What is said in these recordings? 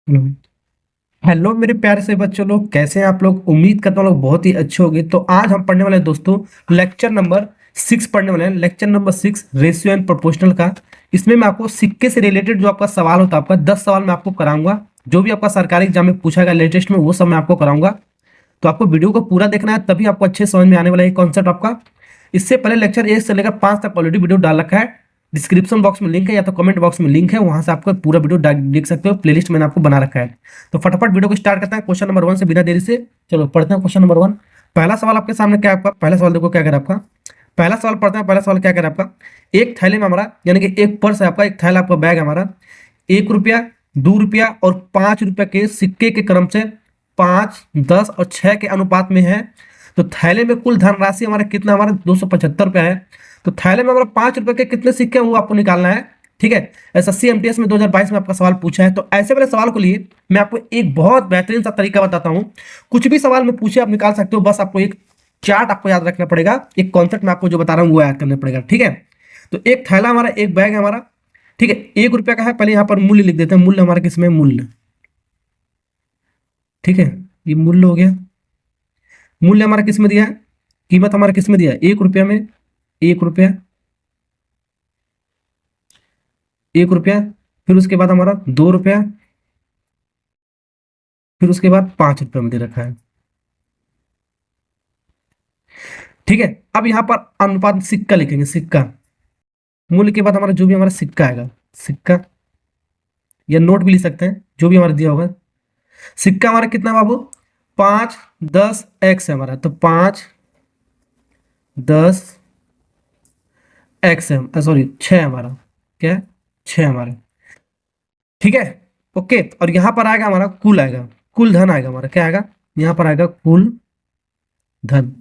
हम्म। Hello मेरे प्यारे से बच्चों लोग, कैसे हैं आप लोग? उम्मीद करता हूँ लोग बहुत ही अच्छे होंगे। तो आज हम पढ़ने वाले हैं दोस्तों, लेक्चर नंबर 6 पढ़ने वाले हैं। Lecture number 6, ratio and proportional का। इसमें मैं आपको सिक्के से रिलेटेड जो आपका सवाल होता है, आपका 10 सवाल मैं आपको कराऊंगा। जो भी आपका सरकारी एग्जाम में पूछा गया लेटेस्ट में, वो सब मैं आपको कराऊंगा। तो आपको वीडियो को पूरा देखना है, तभी आपको अच्छे समझ में आने वाला है कॉन्सेप्ट आपका। इससे पहले लेक्चर 1 से लेकर 5 तक ऑलरेडी वीडियो डाल रखा है। डिस्क्रिप्शन बॉक्स में लिंक है या तो कमेंट बॉक्स में लिंक है, वहां से आपको पूरा वीडियो देख सकते हो। प्लेलिस्ट मैंने आपको बना रखा है। तो फटाफट वीडियो को स्टार्ट करते हैं क्वेश्चन नंबर 1 से, बिना देरी से। चलो पढ़ते हैं क्वेश्चन नंबर 1। पहला सवाल आपके सामने क्या है? आपका पहला सवाल देखो क्या कह रहा है आपका। पहला सवाल पढ़ते हैं। पहला सवाल क्या कह रहा है आपका। एक थैले में हमारा, यानी कि एक पर्स है आपका, एक थैला आपका बैग है हमारा। 1 रुपया, 2 रुपया और 5 रुपया के सिक्के के क्रम से 5, 10 और 6 के अनुपात में है। तो थैले में कुल धनराशि हमारा कितना, हमारा 275 रुपया है। तो थैले में हमारा 5 रुपए के कितने सिक्के हैं वो आपको निकालना है। ठीक है। एसएससी एमटीएस में 2022 में आपका सवाल पूछा है। तो ऐसे वाले सवाल को लिए मैं आपको एक बहुत बेहतरीन सा तरीका बताता हूं। कुछ भी सवाल में पूछे आप निकाल सकते हो, बस आपको एक चार्ट आपको याद रखना पड़ेगा। एक कॉन्सेप्ट मैं आपको जो बता रहा हूँ वो याद करना पड़ेगा। ठीक है। तो एक थैला हमारा, एक बैग है हमारा। ठीक है। 1 रुपया का है। पहले यहाँ पर मूल्य लिख देते हैं। मूल्य हमारा किसमें? मूल्य। ठीक है। ये मूल्य हो गया। मूल्य हमारा किसमें दिया है? कीमत हमारा किसमें दिया है? 1 रुपया में। 1 रुपया, 1 रुपया। फिर उसके बाद हमारा 2 रुपया। फिर उसके बाद 5 रुपया में दे रखा है। ठीक है। अब यहाँ पर अनुपात सिक्का लिखेंगे। सिक्का, मूल्य के बाद हमारा जो भी हमारा सिक्का आएगा, सिक्का या नोट भी लिख सकते हैं, जो भी हमारा दिया होगा। सिक्का हमारा कितना बाबू? 5, 10 एक्स है हमारा। तो 5, 10 एक्स है, सॉरी 6 हमारा। क्या है? 6 हमारा। ठीक है। ओके। और यहाँ पर आएगा हमारा कुल, आएगा कुल धन आएगा हमारा। क्या आएगा? यहाँ पर आएगा कुल धन।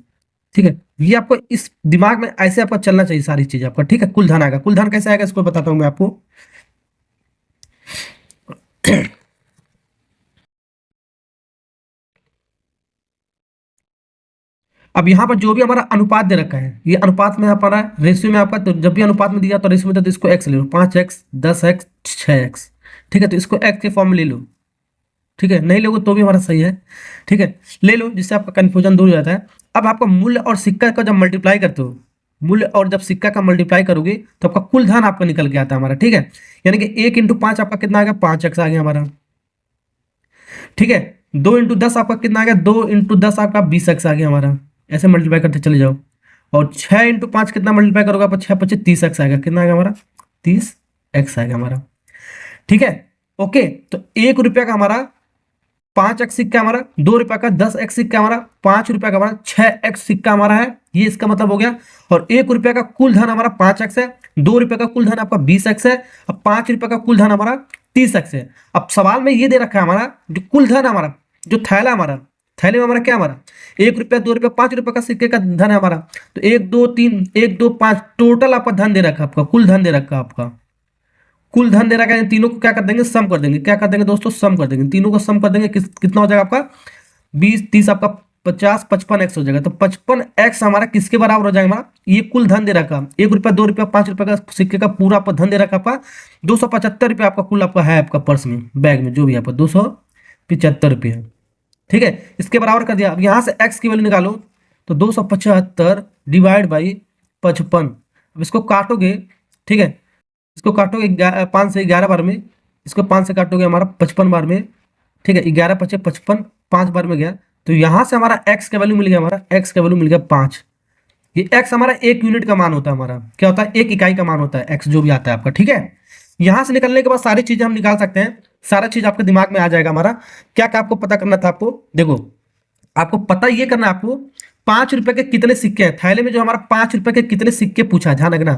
ठीक है। ये आपको इस दिमाग में ऐसे आपका चलना चाहिए सारी चीज आपका। ठीक है। कुल धन आएगा। कुल धन कैसे आएगा इसको बताता हूं मैं आपको। अब यहाँ पर जो भी हमारा अनुपात दे रखा है, ये अनुपात में हमारा रेशियो में आपका, तो जब भी अनुपात में दिया तो रेशियो में, तो इसको एक्स ले लो। 5x, 10x, 6x। ठीक है। तो इसको एक्स के फॉर्म में ले लो। ठीक है। नहीं लोगे तो भी हमारा सही है। ठीक है। ले लो, जिससे आपका कंफ्यूजन दूर हो जाता है। अब आपका मूल्य और सिक्का का जब मल्टीप्लाई करते हो, मूल्य और जब सिक्का का मल्टीप्लाई करोगे तो आपका कुल धन आपका निकल के आता है हमारा। ठीक है। यानी कि 1 × 5 आपका कितना आ गया? 5x आ गया हमारा। ठीक है। 2 × 10 आपका कितना आ गया? 2 × 10 आपका 20x आ गया हमारा। ऐसे मल्टीप्लाई करते चले जाओ। और 6 × 5 कितना मल्टीप्लाई करोगे आप? 6×5 30x आएगा। कितना आएगा हमारा? 30x आएगा हमारा। ठीक है। ओके। तो 1 रुपया का हमारा 5x सिक्का हमारा, 2 रुपया का 10x सिक्का हमारा, 5 रुपया का हमारा 6x सिक्का हमारा है। ये इसका मतलब हो गया। और 1 रुपया का कुल धन हमारा 5x है। 2 रुपये का कुल धन आपका 20x है। अब 5 रुपये का कुल धन हमारा 30x है। अब सवाल में ये दे रखा है हमारा जो कुल धन हमारा, जो थैला हमारा, थैले में हमारा क्या, हमारा 1 रुपया, 2 रुपया, 5 रुपये का सिक्के का धन है हमारा। तो 1 2 3, 1 2 5 टोटल आपका धन दे रखा है, आपका कुल धन दे रखा है आपका। कुल धन दे रखा है। तीनों को क्या कर देंगे? सम कर देंगे। क्या कर देंगे दोस्तों? सम कर देंगे। तीनों को सम कर देंगे। कितना हो जाएगा आपका? 20, 30 आपका 50, 55x हो जाएगा। तो 55x हमारा किसके बराबर हो जाएगा? हमारा ये कुल धन दे रखा, 1 रुपया, 2 रुपया, 5 रुपया का सिक्के का पूरा आपका धन दे रखा आपका 275 रुपया आपका कुल आपका है, आपका पर्स में, बैग में जो भी आपका 275 रुपया। ठीक है। इसके बराबर कर दिया। अब यहाँ से x की वैल्यू निकालो। तो 275 डिवाइड बाई 55। अब इसको काटोगे। ठीक है। इसको काटोगे 5 से 11 बार में। इसको 5 से काटोगे हमारा 55 बार में। ठीक है। 11 पचे 55, 5 बार में गया। तो यहाँ से हमारा x का वैल्यू मिल गया, हमारा x का वैल्यू मिल गया 5। ये x हमारा 1 यूनिट का मान होता है हमारा। क्या होता है? 1 इकाई का मान होता है x जो भी आता है आपका। ठीक है। यहाँ से निकलने के बाद सारी चीजें हम निकाल सकते हैं। सारा चीज आपके दिमाग में आ जाएगा हमारा। क्या क्या आपको पता करना था आपको? देखो, आपको पता ये करना है आपको, 5 रुपए के कितने सिक्के हैं थैले में। जो हमारा 5 रुपए के कितने सिक्के पूछा है, ध्यान रखना।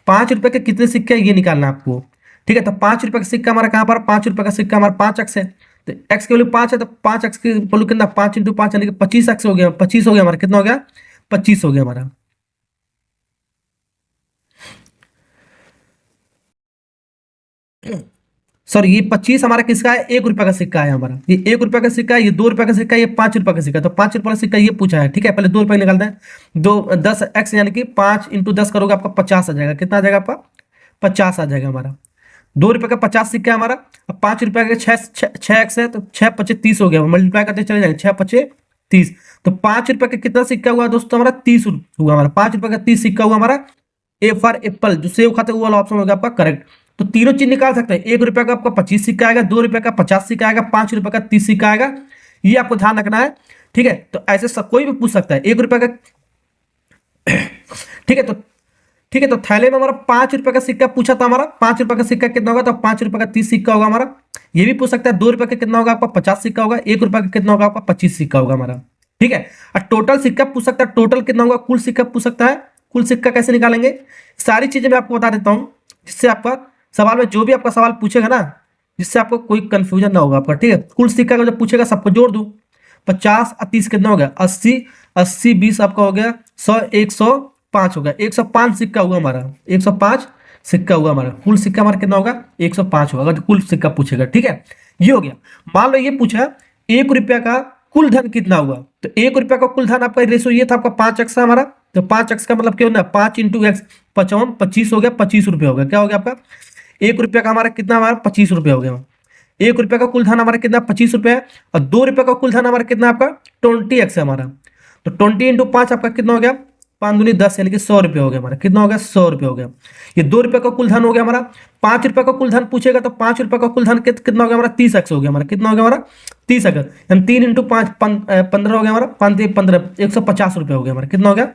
5 रुपए के कितने सिक्के हैं ये निकालना है आपको। ठीक है। तो 5 रुपए का सिक्का हमारा कहाँ पर? 5 रुपए का सिक्का हमारा 5x है। तो x की वैल्यू 5 है, तो 5x की वैल्यू कितना? 5 × 5 यानी कि 25x हो गया। 25 हो गया हमारा। कितना हो गया? 25 हो गया हमारा। सॉरी, ये 25 हमारा किसका है? 1 रुपया का सिक्का है हमारा। ये 1 रुपया का सिक्का है, ये 2 रुपया का सिक्का है, ये 5 रुपया का सिक्का है। तो 5 रुपया का सिक्का ये पूछा है। ठीक है। पहले 2 रुपये निकालते हैं। 10x यानी कि 5 × 10 करोगे आपका 50 आ जाएगा। कितना आ जाएगा आपका? 50 आ जाएगा हमारा। ₹2 का 50 सिक्का है हमारा। अब ₹5 का छः एक्स है, तो 6×5 = 30 हो गया, मल्टीप्लाई करते चले जाएंगे, 6×5 = 30। तो ₹5 का कितना सिक्का हुआ दोस्तों हमारा? 30 हुआ हमारा। ₹5 का 30 सिक्का हुआ हमारा। ए फॉर एप्पल, जो सेव खाते वो वाला ऑप्शन होगा आपका करेक्ट। तो तीनों चीज निकाल सकते हैं। ₹1 का आपका 25 सिक्का आएगा, ₹2 का 50 सिक्का आएगा, ₹5 का 30 सिक्का आएगा। ये आपको ध्यान रखना है, ठीक है। तो ऐसे सब कोई भी पूछ सकता है। ₹1 का, ठीक है। तो ठीक है, तो थैले में हमारा ₹5 का सिक्का पूछा था हमारा। ₹5 का सिक्का कितना होगा? तो ₹5 का 30 सिक्का होगा हमारा। ये भी पूछ सकता है ₹2 का कितना होगा आपका? 50 सिक्का होगा। ₹1 का कितना होगा आपका? 25 सिक्का होगा हमारा, ठीक है। और टोटल सिक्का पूछ सकता है, टोटल कितना होगा? कुल सिक्का पूछ सकता है। कुल सिक्का कैसे निकालेंगे? सारी चीजें मैं आपको बता देता हूं, जिससे आपका सवाल में जो भी आपका सवाल पूछेगा ना, जिससे आपको कोई कंफ्यूजन ना होगा आपका, ठीक है। कुल सिक्का का जब पूछेगा सबको जोड़ दू। 50 और 30 कितना हो गया? 80। 80 20 आपका हो गया 100, 105 हो गया। 105 सिक्का हुआ हमारा। 105 सिक्का हुआ हमारा। कुल सिक्का हमारा कितना होगा? 105 होगा, अगर कुल सिक्का पूछेगा, ठीक है। ये हो गया। मान लो ये पूछा ₹1 का कुल धन कितना हुआ, तो ₹1 का कुल धन आपका रेशो ये था आपका 5x हमारा। तो 5x का मतलब क्या होना? 5 × x, 55, 25 हो गया, ₹25 हो गया। क्या हो गया आपका? ₹1 का हमारा कितना? हमारा ₹25 हो गया। ₹1 का कुल धन हमारा कितना? ₹25 है। और ₹2 का कुल धन हमारा कितना? आपका 20x है हमारा। तो 20 × 5 आपका कितना हो गया? 5 दूनी 10, यानी कि ₹100 हो गया हमारा। कितना हो गया? ₹100 हो गया। ये ₹2 का कुल धन हो गया हमारा। ₹5 का कुल धन पूछेगा तो ₹5 का कुल धन कितना हो गया हमारा? 30x हो गया हमारा। कितना हो गया हमारा? 30x, यानी 3 × 5 15 हो गया हमारा। 5 × 15 ₹150 हो गया हमारा। कितना हो गया?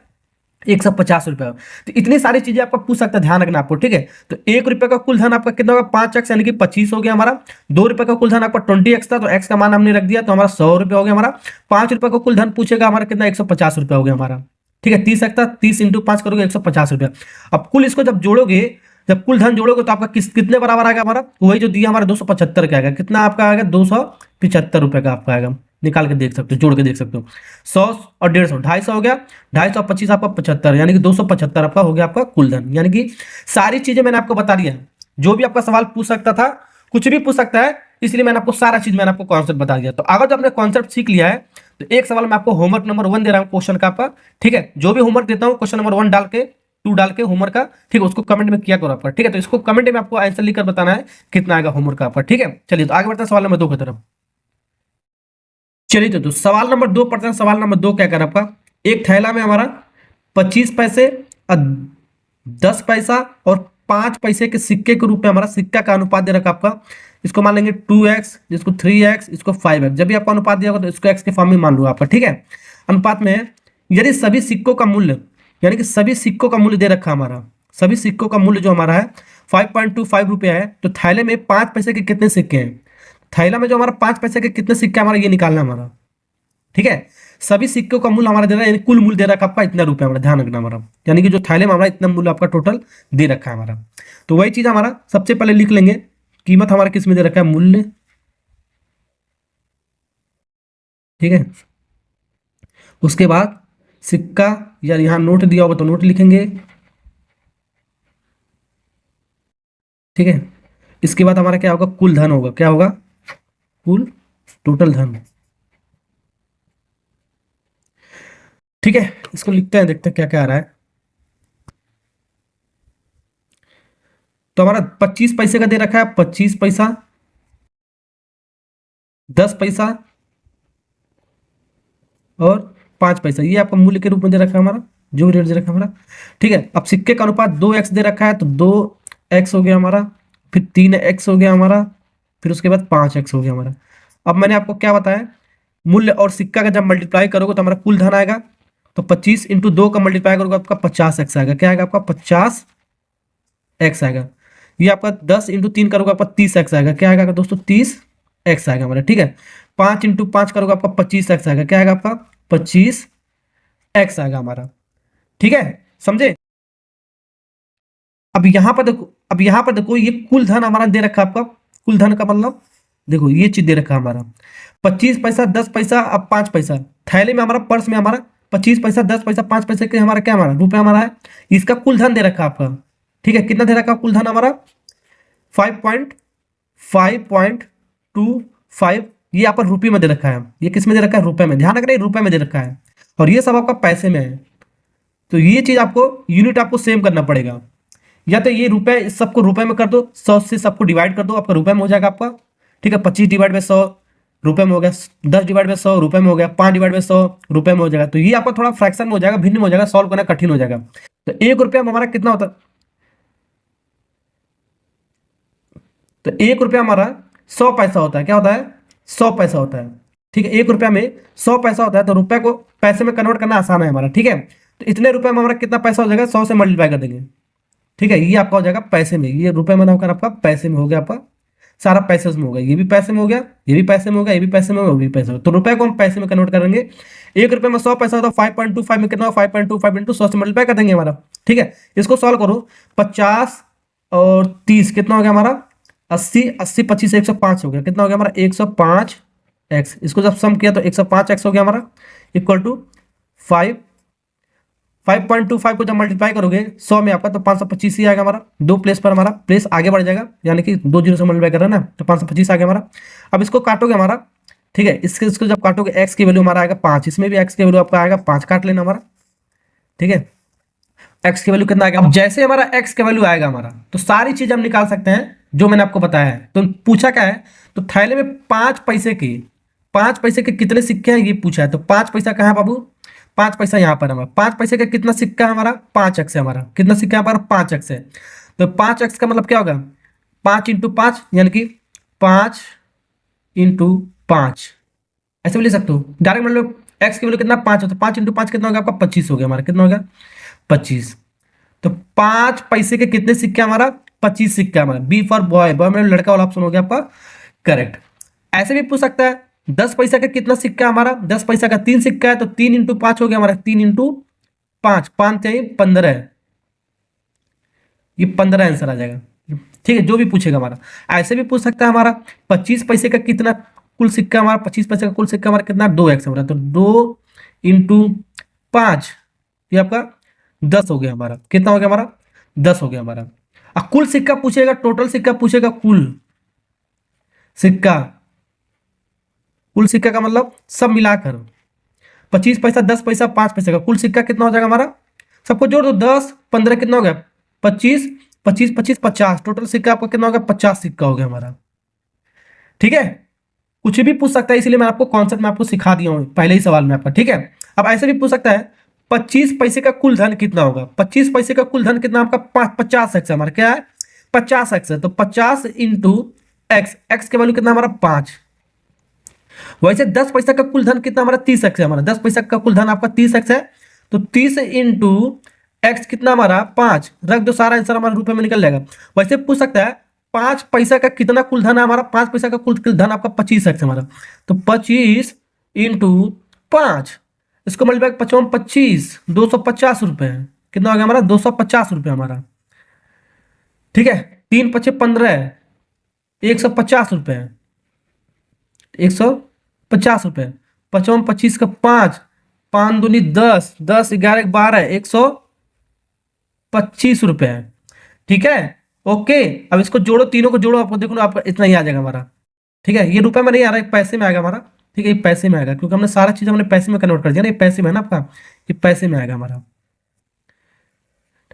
₹150। तो इतनी सारी चीजें आपका पूछ सकता है, ध्यान रखना आपको, ठीक है। तो ₹1 का कुल धन आपका कितना होगा? 5x, यानी कि 25 हो गया हमारा। ₹2 का कुल धन आपका 20x था, तो x का मान हमने रख दिया, तो हमारा ₹100 हो गया हमारा। ₹5 का कुल धन पूछेगा हमारा कितना? ₹150 हो गया हमारा, ठीक है। 30x था, 30 × 5 करोगे ₹150। अब कुल इसको जब जोड़ोगे, जब कुल धन जोड़ोगे तो आपका कितने बराबर आएगा हमारा? वही जो दिया हमारा 275 का आएगा। कितना आपका आएगा? ₹275 का आपका आएगा। निकाल के देख सकते हो, जोड़ के देख सकते हो। 100 और 150, 250 हो गया। 250 और 25 आपका 75, यानी कि 275 आपका हो गया आपका कुल धन। यानी कि सारी चीजें मैंने आपको बता दिया है। जो भी आपका सवाल पूछ सकता था, कुछ भी पूछ सकता है, इसलिए मैंने आपको सारा चीज मैंने आपको कॉन्सेप्ट बता दिया। तो अगर जो आपने कॉन्सेप्ट सीख लिया है, तो एक सवाल मैं आपको होमवर्क नंबर 1 दे रहा हूँ क्वेश्चन का आपका, ठीक है। जो भी होमवर्क देता हूँ क्वेश्चन नंबर 1 डाल के, 2 डाल के होमवर्क का, ठीक है, उसको कमेंट में किया करो आपका, ठीक है। तो इसको कमेंट में आपको आंसर लिखकर बताना है कितना आएगा होमवर्क का आपका, ठीक है। चलिए तो आगे बढ़ते हैं सवाल नंबर 2 की तरफ। चलिए तो सवाल नंबर 2 पढ़ते हैं। सवाल नंबर 2 क्या कर आपका? एक थैला में हमारा 25 पैसे और 10 पैसा और 5 पैसे के सिक्के के रूप में हमारा सिक्का का अनुपात दे रखा आपका। इसको मान लेंगे 2x, इसको 3x, इसको 5x। जब भी आपका अनुपात दिया होगा तो इसको x के फॉर्म में मान लो आपका, ठीक है। अनुपात में है, यदि सभी सिक्कों का मूल्य, यानी कि सभी सिक्कों का मूल्य दे रखा हमारा, सभी सिक्कों का मूल्य जो हमारा है 5.25 रुपया है, तो थैले में 5 पैसे के कितने सिक्के हैं? थैला में जो हमारा 5 पैसे के कितने सिक्के हमारा, ये निकालना हमारा, ठीक है। सभी सिक्कों का मूल्य हमारा दे रहा है, यानी कुल मूल्य दे रखा आपका इतना रुपया हमारा, ध्यान रखना हमारा, यानी कि जो थैले में हमारा इतना मूल्य आपका टोटल दे रखा है हमारा। तो वही चीज हमारा सबसे पहले लिख लेंगे, कीमत हमारा किस में दे रखा है? मूल्य, ठीक है। उसके बाद सिक्का, या यहाँ नोट दिया होगा तो नोट लिखेंगे, ठीक है। इसके बाद हमारा क्या होगा? कुल धन होगा। क्या होगा? कुल टोटल धन, ठीक है। इसको लिखते हैं, देखते हैं क्या क्या आ रहा है। तो हमारा 25 पैसे का दे रखा है, 25 पैसा, 10 पैसा और 5 पैसा, ये आपका मूल्य के रूप में दे रखा है हमारा, जो रेट दे रखा है हमारा, ठीक है। अब सिक्के का अनुपात 2x दे रखा है, तो 2x हो गया हमारा, फिर 3x हो गया हमारा, फिर उसके बाद 5x हो गया हमारा। अब मैंने आपको क्या बताया? मूल्य और सिक्का का जब मल्टीप्लाई करोगे तो हमारा कुल धन आएगा। तो 25 × 2 का मल्टीप्लाई करोगे आपका 50x आएगा। क्या आएगा आपका? 50x आएगा। ये आपका 10 × 3 करोगे आपका 30x आएगा। क्या आएगा दोस्तों? 30x आएगा हमारा, ठीक है। 5 × 5 करोगे आपका 25x आएगा। क्या आएगा आपका? 25x आएगा हमारा, ठीक है, समझे। अब यहां पर देखो, अब यहां पर देखो, ये कुल धन हमारा दे रखा है आपका। कुल धन का मतलब देखो, ये चीज दे रखा है हमारा, 25 पैसा, 10 पैसा, अब 5 पैसा। थैले में हमारा, पर्स में हमारा 25 पैसा, 10 पैसा, 5 पैसे के हमारा क्या, हमारा रुपया हमारा है। इसका कुल धन दे रखा है आपका, ठीक है। कितना दे रखा है कुल धन हमारा? 5.25, ये यहाँ पर रुपये में दे रखा है। ये किस में दे रखा है? रुपए में। ध्यान रखना, रुपए में दे रखा है, और ये सब आपका पैसे में है। तो ये चीज आपको यूनिट आपको सेम करना पड़ेगा। या तो ये रुपए, इस सबको रुपए में कर दो, 100 से सबको डिवाइड कर दो, आपका रुपए में हो जाएगा आपका। ठीक है, 25 डिवाइड बाई 100 रुपए में हो गया, 10 डिवाइड बाई 100 रुपए में हो गया, 5 डिवाइड बाई 100 रुपए में हो जाएगा। तो ये आपका थोड़ा फ्रैक्शन में हो जाएगा, भिन्न में हो जाएगा, सॉल्व करना कठिन हो जाएगा। तो 1 रुपया में हमारा कितना होता है, तो 1 रुपया हमारा 100 पैसा होता है। क्या होता है, 100 पैसा होता है। ठीक है, 1 रुपया में 100 पैसा होता है। तो रुपए को पैसे में कन्वर्ट करना आसान है हमारा। ठीक है, तो इतने रुपए में हमारा कितना पैसा हो जाएगा, 100 से मल्टीप्लाई कर देंगे। ठीक है, ये आपका हो जाएगा पैसे में, ये रुपए में ना होकर आपका पैसे में हो गया, आपका सारा पैसे में हो गया, ये भी पैसे में हो गया, ये भी पैसे में हो गया, ये भी पैसे में हो गया, वो भी पैसे में। तो रुपए को हम पैसे में कन्वर्ट करेंगे। 1 रुपये में 100 पैसा होता है, 5.25 में कितना, 5.25 इंटू 100 से मल्टीप्लाई कर देंगे हमारा। ठीक है, इसको सॉल्व करो, 50 और 30 कितना हो गया हमारा, 80, 80 25 105 हो गया, कितना हो गया हमारा 105x। इसको जब सम किया तो 105x हो गया हमारा, इक्वल टू 5.25 को जब मल्टीप्लाई करोगे 100 में आपका, तो 525 ही आएगा हमारा। दो प्लेस पर हमारा प्लेस आगे बढ़ जाएगा, यानी कि 2 जीरो से मल्टीप्लाई कर रहे हैं ना, तो 525 आ गया हमारा। अब इसको काटोगे हमारा, ठीक है, इसको जब काटोगे x की वैल्यू हमारा आएगा 5, इसमें भी x की वैल्यू आपका आएगा 5, काट लेना हमारा। ठीक है, x की वैल्यू कितना आएगा, अब जैसे हमारा x का वैल्यू आएगा हमारा, तो सारी चीज हम निकाल सकते हैं जो मैंने आपको बताया है। तो पूछा क्या है, तो थैले में 5 पैसे के कितने सिक्के हैं ये पूछा है। तो 5 पैसा कहाँ है बाबू, 5 पैसा यहाँ पर हमारा, 5 पैसे का कितना सिक्का है हमारा, 5x है हमारा। कितना सिक्का है हमारा, 5x है। तो 5x का मतलब क्या होगा, 5 इंटू 5, यानी कि 5 इंटू 5, ऐसे भी ले सकते हो डायरेक्ट। मतलब x की वैल्यू कितना, 5 है, तो 5 इंटू 5 कितना हो गया आपका, 25 हो गया हमारा। कितना हो गया, 25। तो 5 पैसे के कितने सिक्के हमारा, 25 सिक्का हमारा। बी फॉर बॉय, बॉय मतलब लड़का वाला ऑप्शन हो गया आपका करेक्ट। ऐसे भी पूछ सकता है 10 पैसा का कितना सिक्का हमारा, 10 पैसा का 3 सिक्का है, तो 3 इंटू 5 हो गया हमारा, 3 इंटू 5, 5 चाहिए 15 है, ये 15 आंसर आ जाएगा। ठीक है, जो भी पूछेगा हमारा। ऐसे भी पूछ सकता है हमारा 25 पैसे का कितना कुल सिक्का हमारा, 25 पैसे का कुल सिक्का हमारा कितना, 2x हमारा, तो 2 इंटू 5, ये आपका 10 हो गया हमारा। कितना हो गया हमारा, 10 हो गया हमारा। अब कुल सिक्का पूछेगा, टोटल सिक्का पूछेगा, कुल सिक्का, कुल सिक्का का मतलब सब मिलाकर 25 पैसा, 10 पैसा, 5 पैसे का कुल सिक्का कितना हो जाएगा हमारा, सबको जोड़ दो, 10 15 कितना हो गया, 25, 25 25 50, टोटल सिक्का आपका कितना हो गया, 50 सिक्का हो गया हमारा। ठीक है, कुछ भी पूछ सकता है, इसलिए मैं आपको कॉन्सेप्ट में आपको सिखा दिया हूं पहले ही सवाल में आपका। ठीक है, अब ऐसे भी पूछ सकता है 25 पैसे का कुल धन कितना होगा, 25 पैसे का कुल धन कितना आपका, 50x है हमारा। क्या है, 50x है, तो 50 इंटू एक्स, एक्स के वैल्यू कितना हमारा 5। वैसे 10 पैसा का कुल धन कितना हमारा, 30x है हमारा। 10 पैसा का कुल धन आपका 30x है, तो 30 इंटू एक्स कितना हमारा 5, रख दो, सारा आंसर हमारा रुपए में निकल जाएगा। वैसे पूछ सकता है 5 पैसा का कितना कुल धन है हमारा, 5 पैसा का कुल धन आपका 25x हमारा, तो 25 इंटू 5, इसको मल्टीप्लाई 55 25, 250 रुपए, कितना हो गया हमारा, 250 रुपए हमारा। ठीक है, 3 पचे 15, 150 रुपए, 150 रुपए, 55 25 का 5, 5 दूनी 10, 10 11 12, 125 रुपए। ठीक है, ओके। अब इसको जोड़ो, तीनों को जोड़ो, आपको देखो ना, आपका इतना ही आ जाएगा हमारा। ठीक है, ये रुपए में नहीं आ रहा है, पैसे में आएगा हमारा। ठीक है, ये पैसे में आएगा, क्योंकि हमने सारा चीज हमने पैसे में कन्वर्ट कर दिया ना, ये पैसे में है ना आपका, ये पैसे में आएगा हमारा।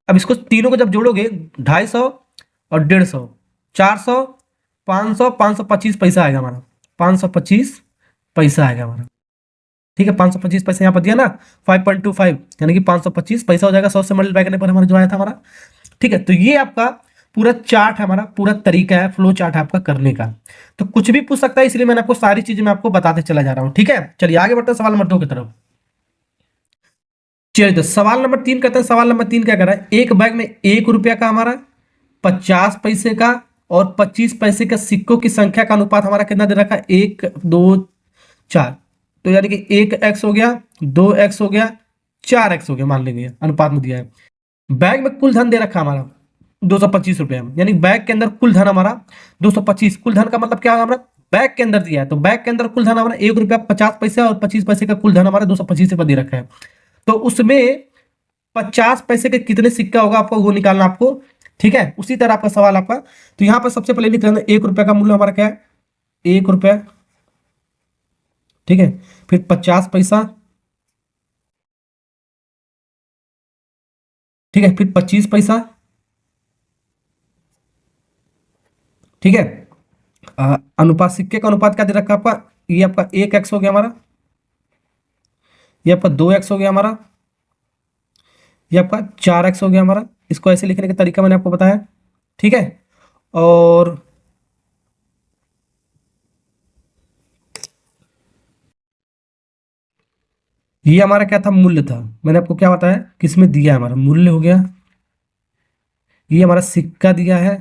अब इसको तीनों को जब जोड़ोगे, 250 और 150, 400, 500, 525 पैसा आएगा हमारा, 525 पैसा आएगा हमारा। ठीक है, 525 पैसा यहाँ पर दिया ना, 5.25, यानी कि 525 पैसा हो जाएगा 100 से मल्टीप्लाई करने पर हमारा जो आया था हमारा। ठीक है, तो ये आपका पूरा चार्ट है हमारा, पूरा तरीका है, फ्लो चार्ट है आपका करने का। तो कुछ भी पूछ सकता है, इसलिए मैंने आपको सारी चीजें मैं आपको बताते चला जा रहा हूं। ठीक है, चलिए आगे बढ़ते हैं सवाल नंबर 2 की तरफ। चलिए, तो सवाल नंबर 3 कहते हैं, सवाल नंबर 3 क्या कर रहा है, एक बैग में 1 रुपया का हमारा, 50 पैसे का और 25 पैसे का सिक्कों की संख्या का अनुपात हमारा कितना दे रखा है, 1 2 4, तो यानी कि 1x हो गया, 2x हो गया, 4x हो गया, मान लीजिए अनुपात में दिया है। बैग में कुल धन दे रखा हमारा 225 रुपये, यानी बैग के अंदर कुल धन हमारा 225। कुल धन का मतलब क्या होगा, हमारा बैग के अंदर दिया है, तो बैग के अंदर कुल धन हमारा 1 रुपया 50 पैसे और 25 पैसे का कुल धन हमारा 225 रुपये दे रखा है। तो उसमें 50 पैसे के कितने सिक्का होगा आपको वो निकालना आपको। ठीक है, उसी तरह आपका सवाल आपका। तो यहां पर सबसे पहले लिख लेना 1 रुपया का मूल्य हमारा क्या है, 1 रुपया। ठीक है, फिर 50 पैसा, ठीक है, फिर 25 पैसा, ठीक है। अनुपात, सिक्के का अनुपात क्या दे रखा है आपका, ये आपका 1x हो गया हमारा, ये आपका 2x हो गया हमारा, ये आपका 4x हो गया हमारा। इसको ऐसे लिखने का तरीका मैंने आपको बताया, ठीक है। और ये हमारा क्या था, मूल्य था। मैंने आपको क्या बताया, किसमें दिया है, हमारा मूल्य हो गया। ये हमारा सिक्का दिया है।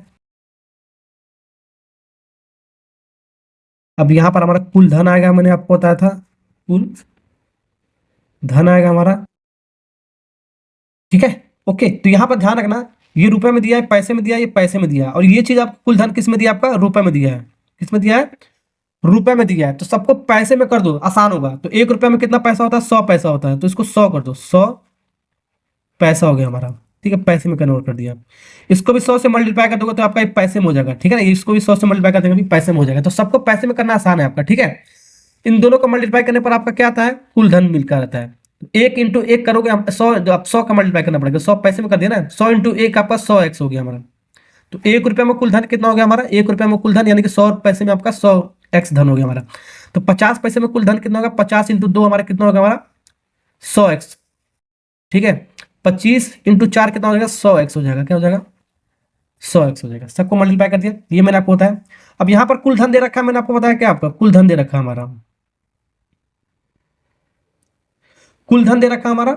अब यहां पर हमारा कुल धन आएगा, मैंने आपको बताया था, कुल धन आएगा हमारा, ठीक है। ओके, तो यहां पर ध्यान रखना, ये रुपए में दिया है, पैसे में दिया है, ये पैसे में दिया है, और ये चीज आपको कुल धन किस में दिया, आपका रुपए में दिया है। किस में दिया है, रुपए में दिया है। तो सबको पैसे में कर दो, आसान होगा। तो 1 रुपए में कितना पैसा होता है, 100 पैसा होता है, तो इसको 100 कर दो, 100 पैसा हो गया हमारा, ठीक है। पैसे में कन्वर्ट कर दिया। इसको भी 100 से मल्टीप्लाई कर दोगे तो आपका ये पैसे में हो जाएगा, ठीक है ना। इसको भी 100 से मल्टीप्लाई कर देंगे भी पैसे में हो जाएगा। तो सबको पैसे में करना आसान है आपका, ठीक है। इन दोनों को मल्टीप्लाई करने पर आपका क्या आता है, कुल धन मिलकर आता है। 1 × 1 करोगे हम 100, आप 100 का मल्टीप्लाई करना पड़ेगा, 100 पैसे में कर दिया ना, 100 × 1 आपका 100x हो गया हमारा। तो 1 रुपये में कुल धन कितना हो गया हमारा, 1 रुपये में कुल धन यानी कि 100 पैसे में आपका 100x धन हो गया हमारा। तो 50 पैसे में कुल धन कितना होगा, 50 × 2 हमारा कितना होगा हमारा 100x, ठीक है। 25 × 4 कितना हो जाएगा, 100x हो जाएगा, क्या हो जाएगा 100x हो जाएगा। सबको मल्टीप्लाई कर दिया, ये मैंने आपको बताया। अब यहां पर कुल धन दे रखा है, मैंने आपको बताया क्या, आपका कुल धन दे रखा है हमारा, कुल धन दे रखा है हमारा।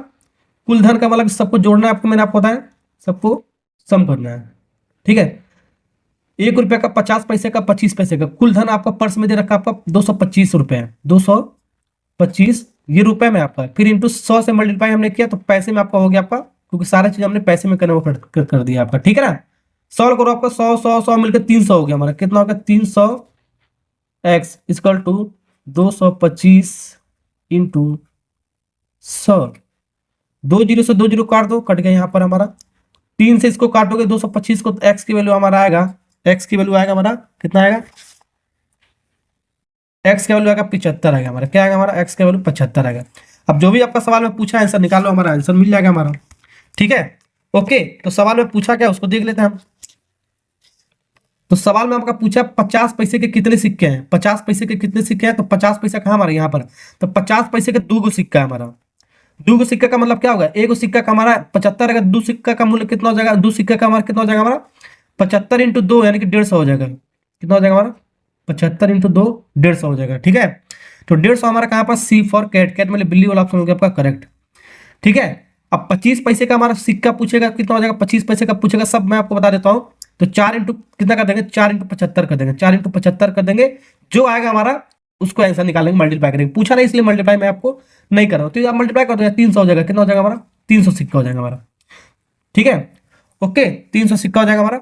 कुल धन का मतलब सबको जोड़ना है आपको, मैंने आपको बताया, सबको सम करना है, ठीक है। 1 रुपये का, 50 पैसे का, 25 पैसे का कुल धन आपका पर्स में दे रखा है, आपका 225 रुपए है, 225, ये रुपए में आपका। फिर इंटू 100 से मल्टीप्लाई हमने किया तो पैसे में आपका हो गया आपका, क्योंकि सारा चीज हमने पैसे में कन्वर्ट कर दिया आपका, ठीक है ना। सॉल्व करो, आपका 100 मिलकर 300 हो गया हमारा। कितना होगा, 300x equal to 225 into 100। 2 zero से 2 जीरो काट दो, कट गया यहाँ पर हमारा। 3 से इसको काटोगे 225 को, तो x की वैल्यू हमारा आएगा, x की वैल्यू आएगा हमारा कितना आएगा, x का वैल्यू आएगा 75 आएगा हमारा। क्या आएगा हमारा, x का वैल्यू 75 आएगा। अब जो भी आपका सवाल में पूछा आंसर निकालो, हमारा आंसर मिल जाएगा हमारा, ठीक है। ओके, तो सवाल में पूछा क्या उसको देख लेते हैं हम। तो सवाल में आपका पूछा 50 पैसे के कितने सिक्के हैं, 50 पैसे के कितने सिक्के हैं। तो 50 पैसा कहाँ हमारे यहाँ पर, तो 50 पैसे के 2 गो सिक्का है हमारा। 2 गो सिक्का का मतलब क्या होगा, एक सिक्का का हमारा 75 है, 2 सिक्का का मूल्य कितना हो जाएगा, 2 सिक्का का हमारा कितना हो जाएगा हमारा 75 × 2 यानी कि 150 हो जाएगा। कितना हो जाएगा हमारा 75 × 2 150 हो जाएगा, ठीक है। तो 150 हमारा कहाँ पर, सी फॉर कैट, कैट मतलब बिल्ली वाला ऑप्शन हो गया आपका करेक्ट, ठीक है। अब 25 पैसे का हमारा सिक्का पूछेगा, कितना हो जाएगा, 25 पैसे का पूछेगा, सब मैं आपको बता देता हूँ। तो 4 इंटू कितना कर देंगे, 4 × 75 कर देंगे, 4 × 75 कर देंगे, जो आएगा हमारा उसको आंसर निकालेंगे, मल्टीप्लाई करेंगे। पूछा नहीं इसलिए मल्टीप्लाई मैं आपको नहीं कर रहा हूँ। तो आप मल्टीप्लाई कर दो, 300 हो जाएगा। कितना हो जाएगा हमारा 300 सिक्का हो जाएगा हमारा, ठीक है। ओके, 300 सिक्का हो जाएगा हमारा।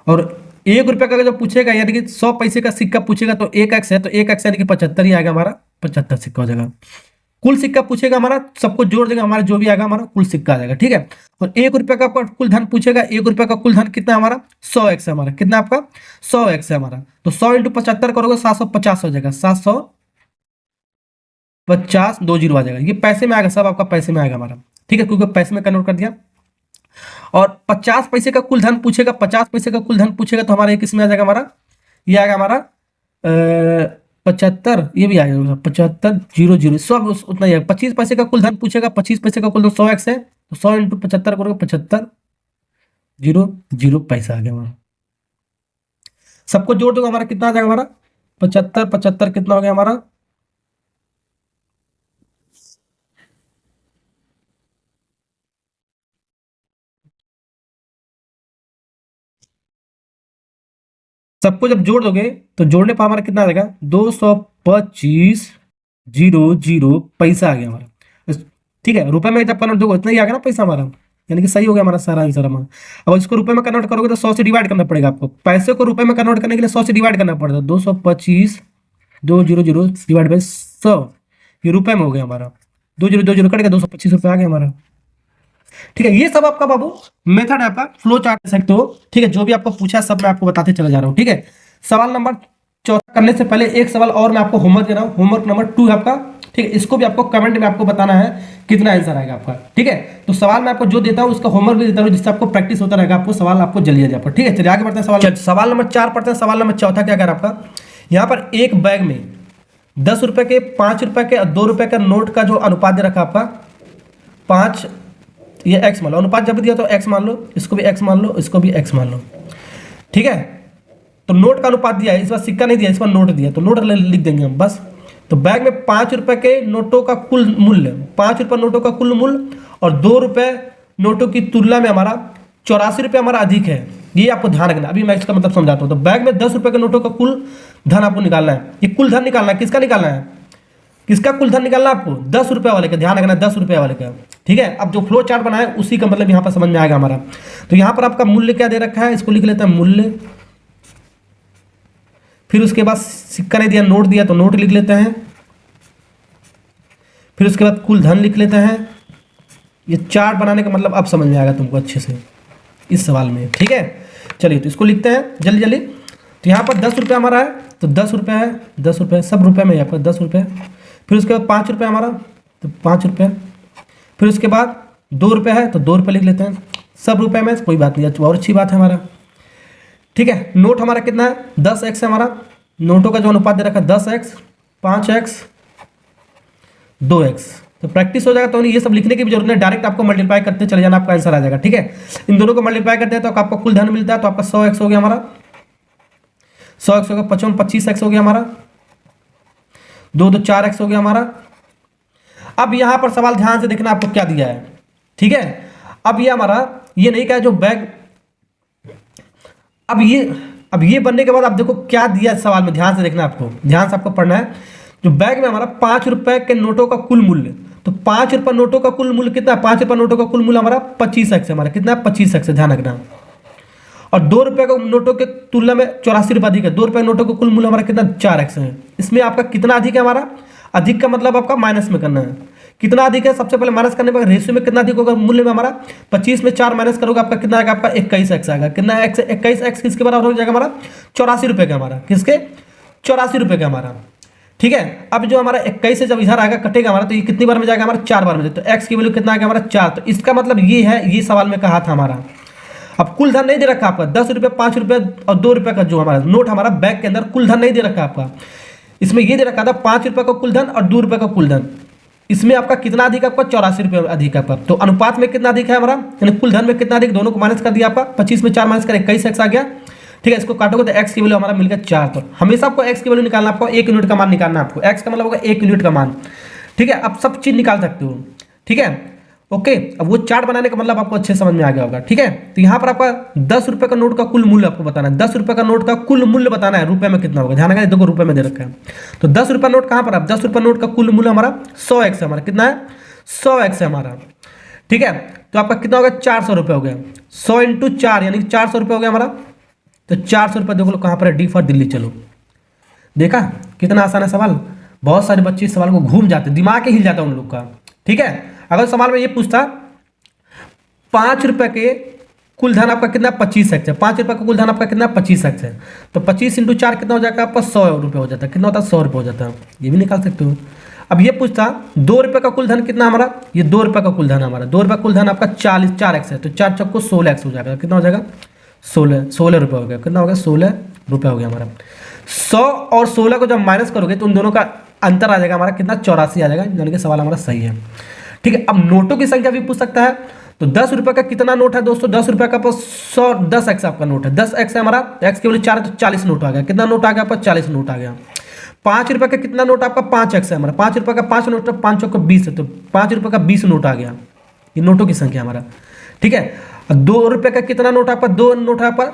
और 1 रुपये का जो पूछेगा यानी कि 100 पैसे का सिक्का पूछेगा तो 1x है, तो 1x यानी कि 75 ही आएगा हमारा, 75 सिक्का हो जाएगा। कुल सिक्का पूछेगा हमारा, सबको जोड़ देगा, हमारा जो भी आएगा हमारा कुल सिक्का आ जाएगा, ठीक है। और 1 रुपये का कुल धन पूछेगा, 1 रुपये का कुल धन कितना हमारा 100x है हमारा। कितना आपका 100x है हमारा। तो 100 × 75 करोगे 750 हो जाएगा, 750, 2 जीरो आ जाएगा। ये पैसे में आएगा, सब आपका पैसे में आएगा हमारा, ठीक है, क्योंकि पैसे में कन्वर्ट कर दिया। और 50 पैसे का कुल धन पूछेगा, 50 पैसे का कुल धन पूछेगा तो हमारा किस में आ जाएगा हमारा, ये आएगा हमारा 75, ये भी आएगा 75 0 0 सब उतना ही है। 25 पैसे का कुल धन पूछेगा, 25 पैसे का कुल धन 100x है, तो 100 × 75 करोगे 75 0 0 पैसा आ गया हमारा। सबको जोड़ दोगे हमारा कितना आ जाएगा हमारा 75 75 कितना हो गया हमारा, सबको जब जोड़ दोगे तो जोड़ने पर हमारा कितना आ जाएगा 225 0 0 पैसा आ गया हमारा, ठीक है। रुपए में जब कन्वर्ट दोगे इतना ही आ गया ना पैसा हमारा, यानी कि सही हो गया हमारा सारा आंसर हमारा। अब इसको रुपए में कन्वर्ट करोगे तो 100 से डिवाइड करना पड़ेगा आपको। पैसे को रुपए में कन्वर्ट करने के लिए 100 से डिवाइड करना पड़ेगा। 225 2 0 0 डिवाइड बाई 100, ये रुपए में हो गया हमारा। 2 0 2 0 कट गया, 225 रुपये आ गया हमारा, ठीक है। ये सब आपका बाबू मेथड है, आपका फ्लो चार्ट दे सकते हो, ठीक है। जो भी आपको पूछा सब मैं आपको बताते चला जा रहा हूँ, ठीक है। सवाल नंबर 14 करने से पहले एक सवाल और मैं आपको होमवर्क दे रहा हूँ, होमवर्क नंबर 2 है आपका, ठीक है, इसको भी आपको कमेंट में आपको बताना है कितना आंसर आएगा आपका। ठीक है, तो सवाल मैं आपको जो देता हूँ उसका होमवर्क भी देता हूँ, जिससे आपको प्रैक्टिस होता रहेगा, आपको सवाल आपको जल्दी आ जाए। ठीक है, चलिए आगे बढ़ते हैं। सवाल नंबर 4 पढ़ते हैं। सवाल नंबर चौथा क्या कह रहा है आपका, यहाँ पर एक बैग में 10 रुपए के, 5 रुपए के और 2 रुपए का नोट का जो अनुपात दे रखा आपका 5, ये एक्स मान लो, अनुपात जब दिया तो एक्स मान लो, इसको भी एक्स मान लो, इसको भी एक्स मान लो। ठीक है, तो नोट का अनुपात दिया है, इस बार सिक्का नहीं दिया, इस बार नोट दिया, तो नोट लिख देंगे हम बस। तो बैग में 5 रुपए के नोटों का कुल मूल्य, 5 रुपए नोटों का कुल मूल्य और 2 रुपए नोटों की तुलना में हमारा 84 रुपये हमारा अधिक है, ये आपको ध्यान रखना। अभी मैं इसका मतलब समझाता हूँ। तो बैग में 10 रुपए के नोटों का कुल धन आपको निकालना है। ये कुल धन निकालना है, किसका निकालना है, किसका कुल धन निकालना है आपको, 10 रुपये वाले का, ध्यान रखना 10 रुपये वाले का। ठीक है, अब जो फ्लो चार्ट बनाया है उसी का मतलब यहाँ पर समझ में आएगा हमारा। तो यहाँ पर आपका मूल्य क्या दे रखा है, इसको लिख लेते हैं मूल्य, फिर उसके बाद सिक्का नहीं दिया, नोट दिया तो नोट लिख लेते हैं, फिर उसके बाद कुल धन लिख लेते हैं। ये चार्ट बनाने का मतलब अब समझ में आएगा तुमको अच्छे से इस सवाल में। ठीक है, चलिए तो इसको लिखते हैं जल्दी जल्दी। तो यहाँ पर 10 रुपये हमारा है, तो 10 रुपये है, 10 रुपये सब रुपये में, यहाँ पर 10 रुपये, फिर उसके बाद 5 रुपये हमारा, तो 5 रुपये, फिर उसके बाद 2 रुपये है, तो 2 रुपये लिख लेते हैं, सब रुपये में, कोई बात नहीं, और अच्छी बात है हमारा। ठीक है, नोट हमारा कितना है, 10x है हमारा, नोटों का जो अनुपात दे रखा है 10x, 5x, 2x। तो प्रैक्टिस हो जाएगा, तो ये सब लिखने की भी जरूरत नहीं, डायरेक्ट आपको मल्टीप्लाई करते चले जाना, आपका आंसर आ जाएगा। ठीक है, इन दोनों को मल्टीप्लाई करते हैं तो आपका कुल धन मिलता है, तो आपका 100x हो गया हमारा, 100x हो गया, 55 25x हो गया हमारा, 2 तो 4x हो गया हमारा। अब यहां पर सवाल ध्यान से देखना आपको क्या दिया है। ठीक है, अब ये हमारा ये नहीं कहा जो बैग, अब ये बनने के बाद आप देखो क्या दिया है सवाल में, ध्यान से देखना, आपको ध्यान से आपको पढ़ना है। जो बैग में हमारा 5 रुपए के नोटों का कुल मूल्य, तो 5 रुपए नोटों का कुल मूल्य कितना है, 5 रुपए नोटों का कुल मूल्य हमारा 25x है, हमारा कितना 25x है, ध्यान रखना। और 2 रुपए के नोटों के तुलना में 84 रुपये अधिक है, 2 रुपए नोटों का कुल मूल्य हमारा कितना 4x है। इसमें आपका कितना अधिक है, हमारा अधिक का मतलब आपका माइनस में करना है, कितना अधिक है, सबसे पहले माइनस करने पर रेशियो में कितना अधिक होगा, मूल्य में हमारा 25 में 4 माइनस करोगे आपका कितना आएगा, आपका 21x आएगा। कितना x, 21x किसके बराबर हो जाएगा हमारा 84 रुपये का, हमारा किसके 84 रुपये का हमारा। ठीक है, अब जो हमारा 21 से जब इधर आएगा कटेगा हमारा, तो ये कितनी बार में जाएगा हमारा 4 बार में, तो x की वैल्यू कितना आएगा हमारा 4। तो इसका मतलब ये है, ये सवाल में कहा था हमारा। अब कुल धन नहीं दे रखा आपका, 10 रुपये 5 रुपये और 2 रुपये का जो हमारा नोट हमारा बैग के अंदर कुल धन नहीं दे रखा आपका, इसमें ये दे रखा था 5 रुपये का कुल धन और 2 रुपये का कुल धन। इसमें आपका कितना अधिक आपका 84 रुपये अधिक आपका, तो अनुपात में कितना अधिक है हमारा, यानी कुल धन में कितना अधिक, दोनों को माइनस कर दिया आपका, 25 में 4 माइनस कर 21x आ गया। ठीक है, इसको काटोगे तो x की वैल्यू हमारा मिल गया 4। तो हमेशा आपको x की वैल्यू निकालना, आपको 1 यूनिट का मान निकालना, आपको x का मतलब होगा 1 यूनिट का मान। ठीक है, आप सब चीज निकाल सकते हो। ठीक है, ओके, अब वो चार्ट बनाने का मतलब आपको अच्छे समझ में आ गया होगा। ठीक है, तो यहाँ पर आपका 10 रुपये का नोट का कुल मूल्य आपको बताना है, 10 रुपये का नोट का कुल मूल्य बताना है, रुपए में कितना होगा, ध्यान रखना, देखो रुपए में दे रखा है। तो 10 रुपये नोट कहाँ पर है, 10 रुपये नोट का कुल मूल्य हमारा 100x है, हमारा कितना है 100x है हमारा। ठीक है, तो आपका कितना हो गया 400 रुपये हो गया, 100 × 4 यानी 400 रुपये हो गया हमारा। तो 400 रुपये देखो कहाँ पर है, डी फॉर दिल्ली। चलो देखा कितना आसान है सवाल, बहुत सारे बच्चे इस सवाल को घूम जाते, दिमाग ही हिल जाता है उन लोग का। ठीक है, अगर सवाल में ये पूछता 5 रुपये के कुल धन आपका कितना 25x है, 5 रुपये का कुल धन आपका कितना 25x है, तो 25 × 4 कितना हो जाएगा आपका 100 रुपये हो जाता है, कितना होता है 100 रुपये हो जाता है, ये भी निकाल सकते हो। अब ये पूछता 2 रुपये का कुल धन कितना हमारा, ये 2 रुपये का कुल धन हमारा, 2 रुपये कुल धन आपका 4x है, तो 4 चौको 16x हो जाएगा, कितना हो जाएगा 16 रुपये हो गया, कितना हो गया 16 रुपये हो गया हमारा। 100 और 16 को जब माइनस करोगे तो उन दोनों का अंतर आ जाएगा हमारा कितना 84 आ जाएगा, यानी कि सवाल हमारा सही है। ठीक है, अब नोटों की संख्या भी पूछ सकता है। तो 10 रुपये का कितना नोट है दोस्तों, 10 रुपये का 100 10x आपका नोट है, 10x है हमारा, x की वैल्यू 4 तो 40 नोट आ गया, कितना नोट आ गया आपका 40 नोट आ गया। 5 रुपये का कितना नोट आपका 5x है हमारा, 5 रुपये का 5 नोट, 5 चौको 20 है, तो 5 रुपये का 20 नोट आ गया, ये नोटों की संख्या हमारा। ठीक है, 2 रुपये का कितना नोट आपका, 2 नोट है आपका,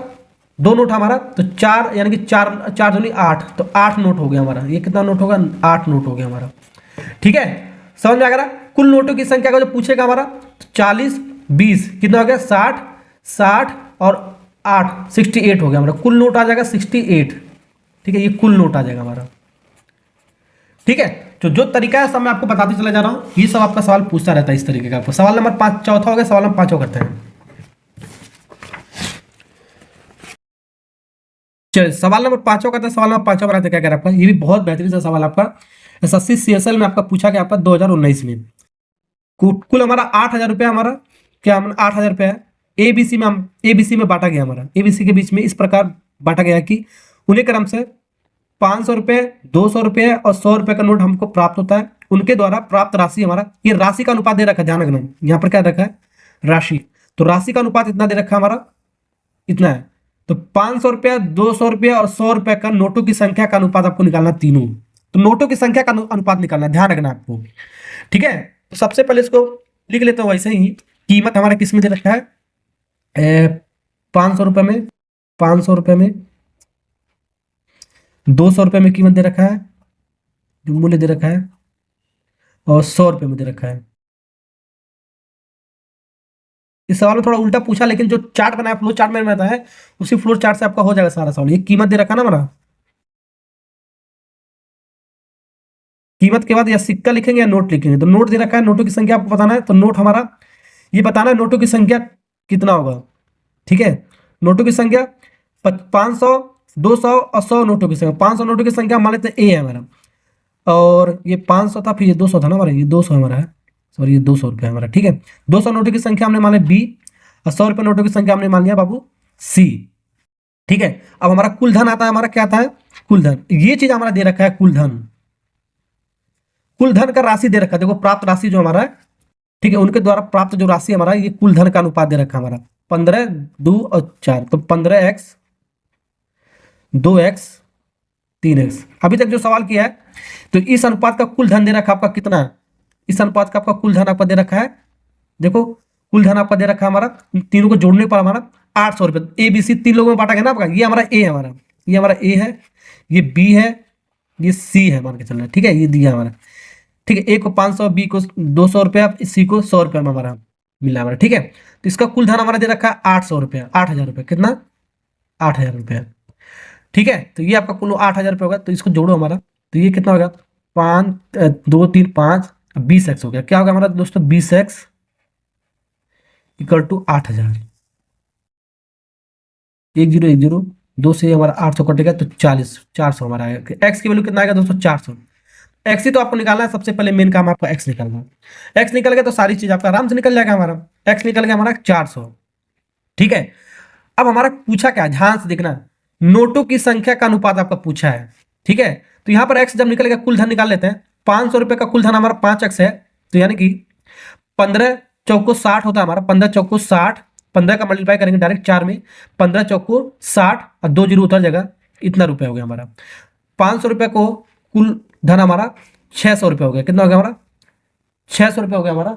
2 नोट हमारा, तो 4 यानी कि 4 दूनी 8, तो 8 नोट हो गया हमारा, ये कितना नोट होगा 8 नोट हो गया हमारा। ठीक है, समझ में आ गया। कुल नोटों की संख्या का जो पूछेगा हमारा 40 20 कितना हो गया 60 और 8 68 हो गया हमारा, कुल नोट आ जाएगा 68। ठीक है, ये कुल नोट आ जाएगा हमारा। ठीक है, तो जो तरीका है सब मैं आपको बताते चला जा रहा हूं, ये सब आपका सवाल पूछता रहता है इस तरीके का। आपको सवाल नंबर 5 चौथा हो गया, सवाल नंबर 5 करते हैं। चलिए सवाल नंबर 5 का था। सवाल नंबर 5 बनाते क्या कह रहा है आपका, ये भी बहुत बेहतरीन सा सवाल आपका एसएससी सीएसएल में आपका पूछा गया आपका 2019 में। कुल हमारा 8,000 रुपया हमारा क्या, 8,000 रुपया है। एबीसी में बांटा गया हमारा, एबीसी के बीच में इस प्रकार बांटा गया कि उन्हें क्रम से 500 रुपये, 200 रुपये और 100 रुपये का नोट हमको प्राप्त होता है। उनके द्वारा प्राप्त राशि हमारा, ये राशि का अनुपात दे रखा है, ध्यान रखना यहाँ पर क्या रखा है, राशि। तो राशि का अनुपात इतना दे रखा है हमारा, इतना है। तो 500 रुपया, 200 रुपया और 100 रुपये का नोटों की संख्या का अनुपात आपको निकालना, तीनों। तो नोटों की संख्या का अनुपात निकालना, ध्यान रखना आपको, ठीक है। तो सबसे पहले इसको लिख लेते हैं वैसे ही। कीमत हमारा किस में दे रखा है, 500 रुपये में, 500 रुपये में, 200 रुपये में कीमत दे रखा है, जो मूल्य दे रखा है, और 100 रुपये में दे रखा है। इस सवाल में थोड़ा उल्टा पूछा, लेकिन जो चार्ट बनाया फ्लो चार्ट में रहता है, उसी फ्लो चार्ट से आपका हो जाएगा सारा सवाल। ये कीमत दे रखा ना हमारा, कीमत के बाद या सिक्का लिखेंगे या नोट लिखेंगे। तो नोट दे रखा है, नोटों की संख्या आपको बताना है। तो नोट हमारा ये बताना है नोटों की संख्या कितना होगा, ठीक है। नोटों की संख्या 500, 200 और 100 नोटों की संख्या। 500 नोटों की संख्या मान लेते हैं ए है हमारा, और ये 500 था, फिर ये 200 था ना हमारा, ये 200 हमारा है, सॉरी ये 200 रुपये हमारा, ठीक है। 200 नोटों की संख्या हमने मान लिया बी, और 100 रुपये नोटों की संख्या हमने मान लिया बाबू सी, ठीक है। अब हमारा कुल धन आता है, हमारा क्या आता है, कुल धन। ये चीज हमारा दे रखा है, कुल धन। कुल धन का राशि दे रखा है, देखो प्राप्त राशि जो हमारा है, ठीक है, उनके द्वारा प्राप्त जो राशि हमारा, ये कुल धन का अनुपात दे रखा है हमारा 15, 2 और 4। तो 15x, 2x, 3x। अभी तक जो सवाल किया है, तो इस अनुपात का कुल धन दे रखा है आपका कितना है, इस अनुपात का आपका कुल धन आपका दे रखा है, देखो कुल धन आपका दे रखा है हमारा, तीनों को जोड़ने पर हमारा 800 रुपये। ए बी सी 3 लोगों में बांटा गया ना आपका, ये हमारा ए है, हमारा ये हमारा ए है, ये बी है, ये सी है, मान के चलना, ठीक है। ये दिया हमारा, ठीक है। ए को 500, बी को 200 रुपया, सी को 100 रुपया में हमारा मिला हमारा, ठीक है। तो इसका कुल धन हमारा दे रखा है 800 रुपया, 8,000 रुपया, कितना, 8,000 रुपया, ठीक है। तो ये आपका कुल 8,000 रुपया होगा। तो इसको जोड़ो हमारा, तो ये कितना होगा, 5, 2, 3, 5, 20x हो गया। क्या होगा हमारा दोस्तों, 20x इक्वल टू 8,000। 1010, 2 से हमारा 800 कटेगा, तो 400 हमारा आएगा। एक्स की वैल्यू कितना आएगा दोस्तों, 400। एक्स ही तो आपको निकालना है, सबसे पहले मेन काम आपको एक्स निकालना है। एक्स निकल गया तो सारी चीज आपका आराम से निकल जाएगा हमारा। एक्स निकल गया हमारा 400, ठीक है। अब हमारा पूछा क्या, ध्यान से देखना, नोटों की संख्या का अनुपात आपका पूछा है, ठीक है। तो यहां पर एक्स जब निकल गया, कुल धन निकाल लेते हैं। 500 रुपये का कुल धन हमारा 5x है, तो यानी कि 15 चौको 60 होता है हमारा, 15 चौको 60, 15 का मल्टीप्लाई करेंगे डायरेक्ट 4 में, 15 चौको 60 और 2 जीरो उतर जाएगा, इतना रुपया हो गया हमारा। 500 रुपये को कुल धन हमारा 600 रुपये हो गया, कितना हो गया हमारा, 600 रुपये हो गया हमारा,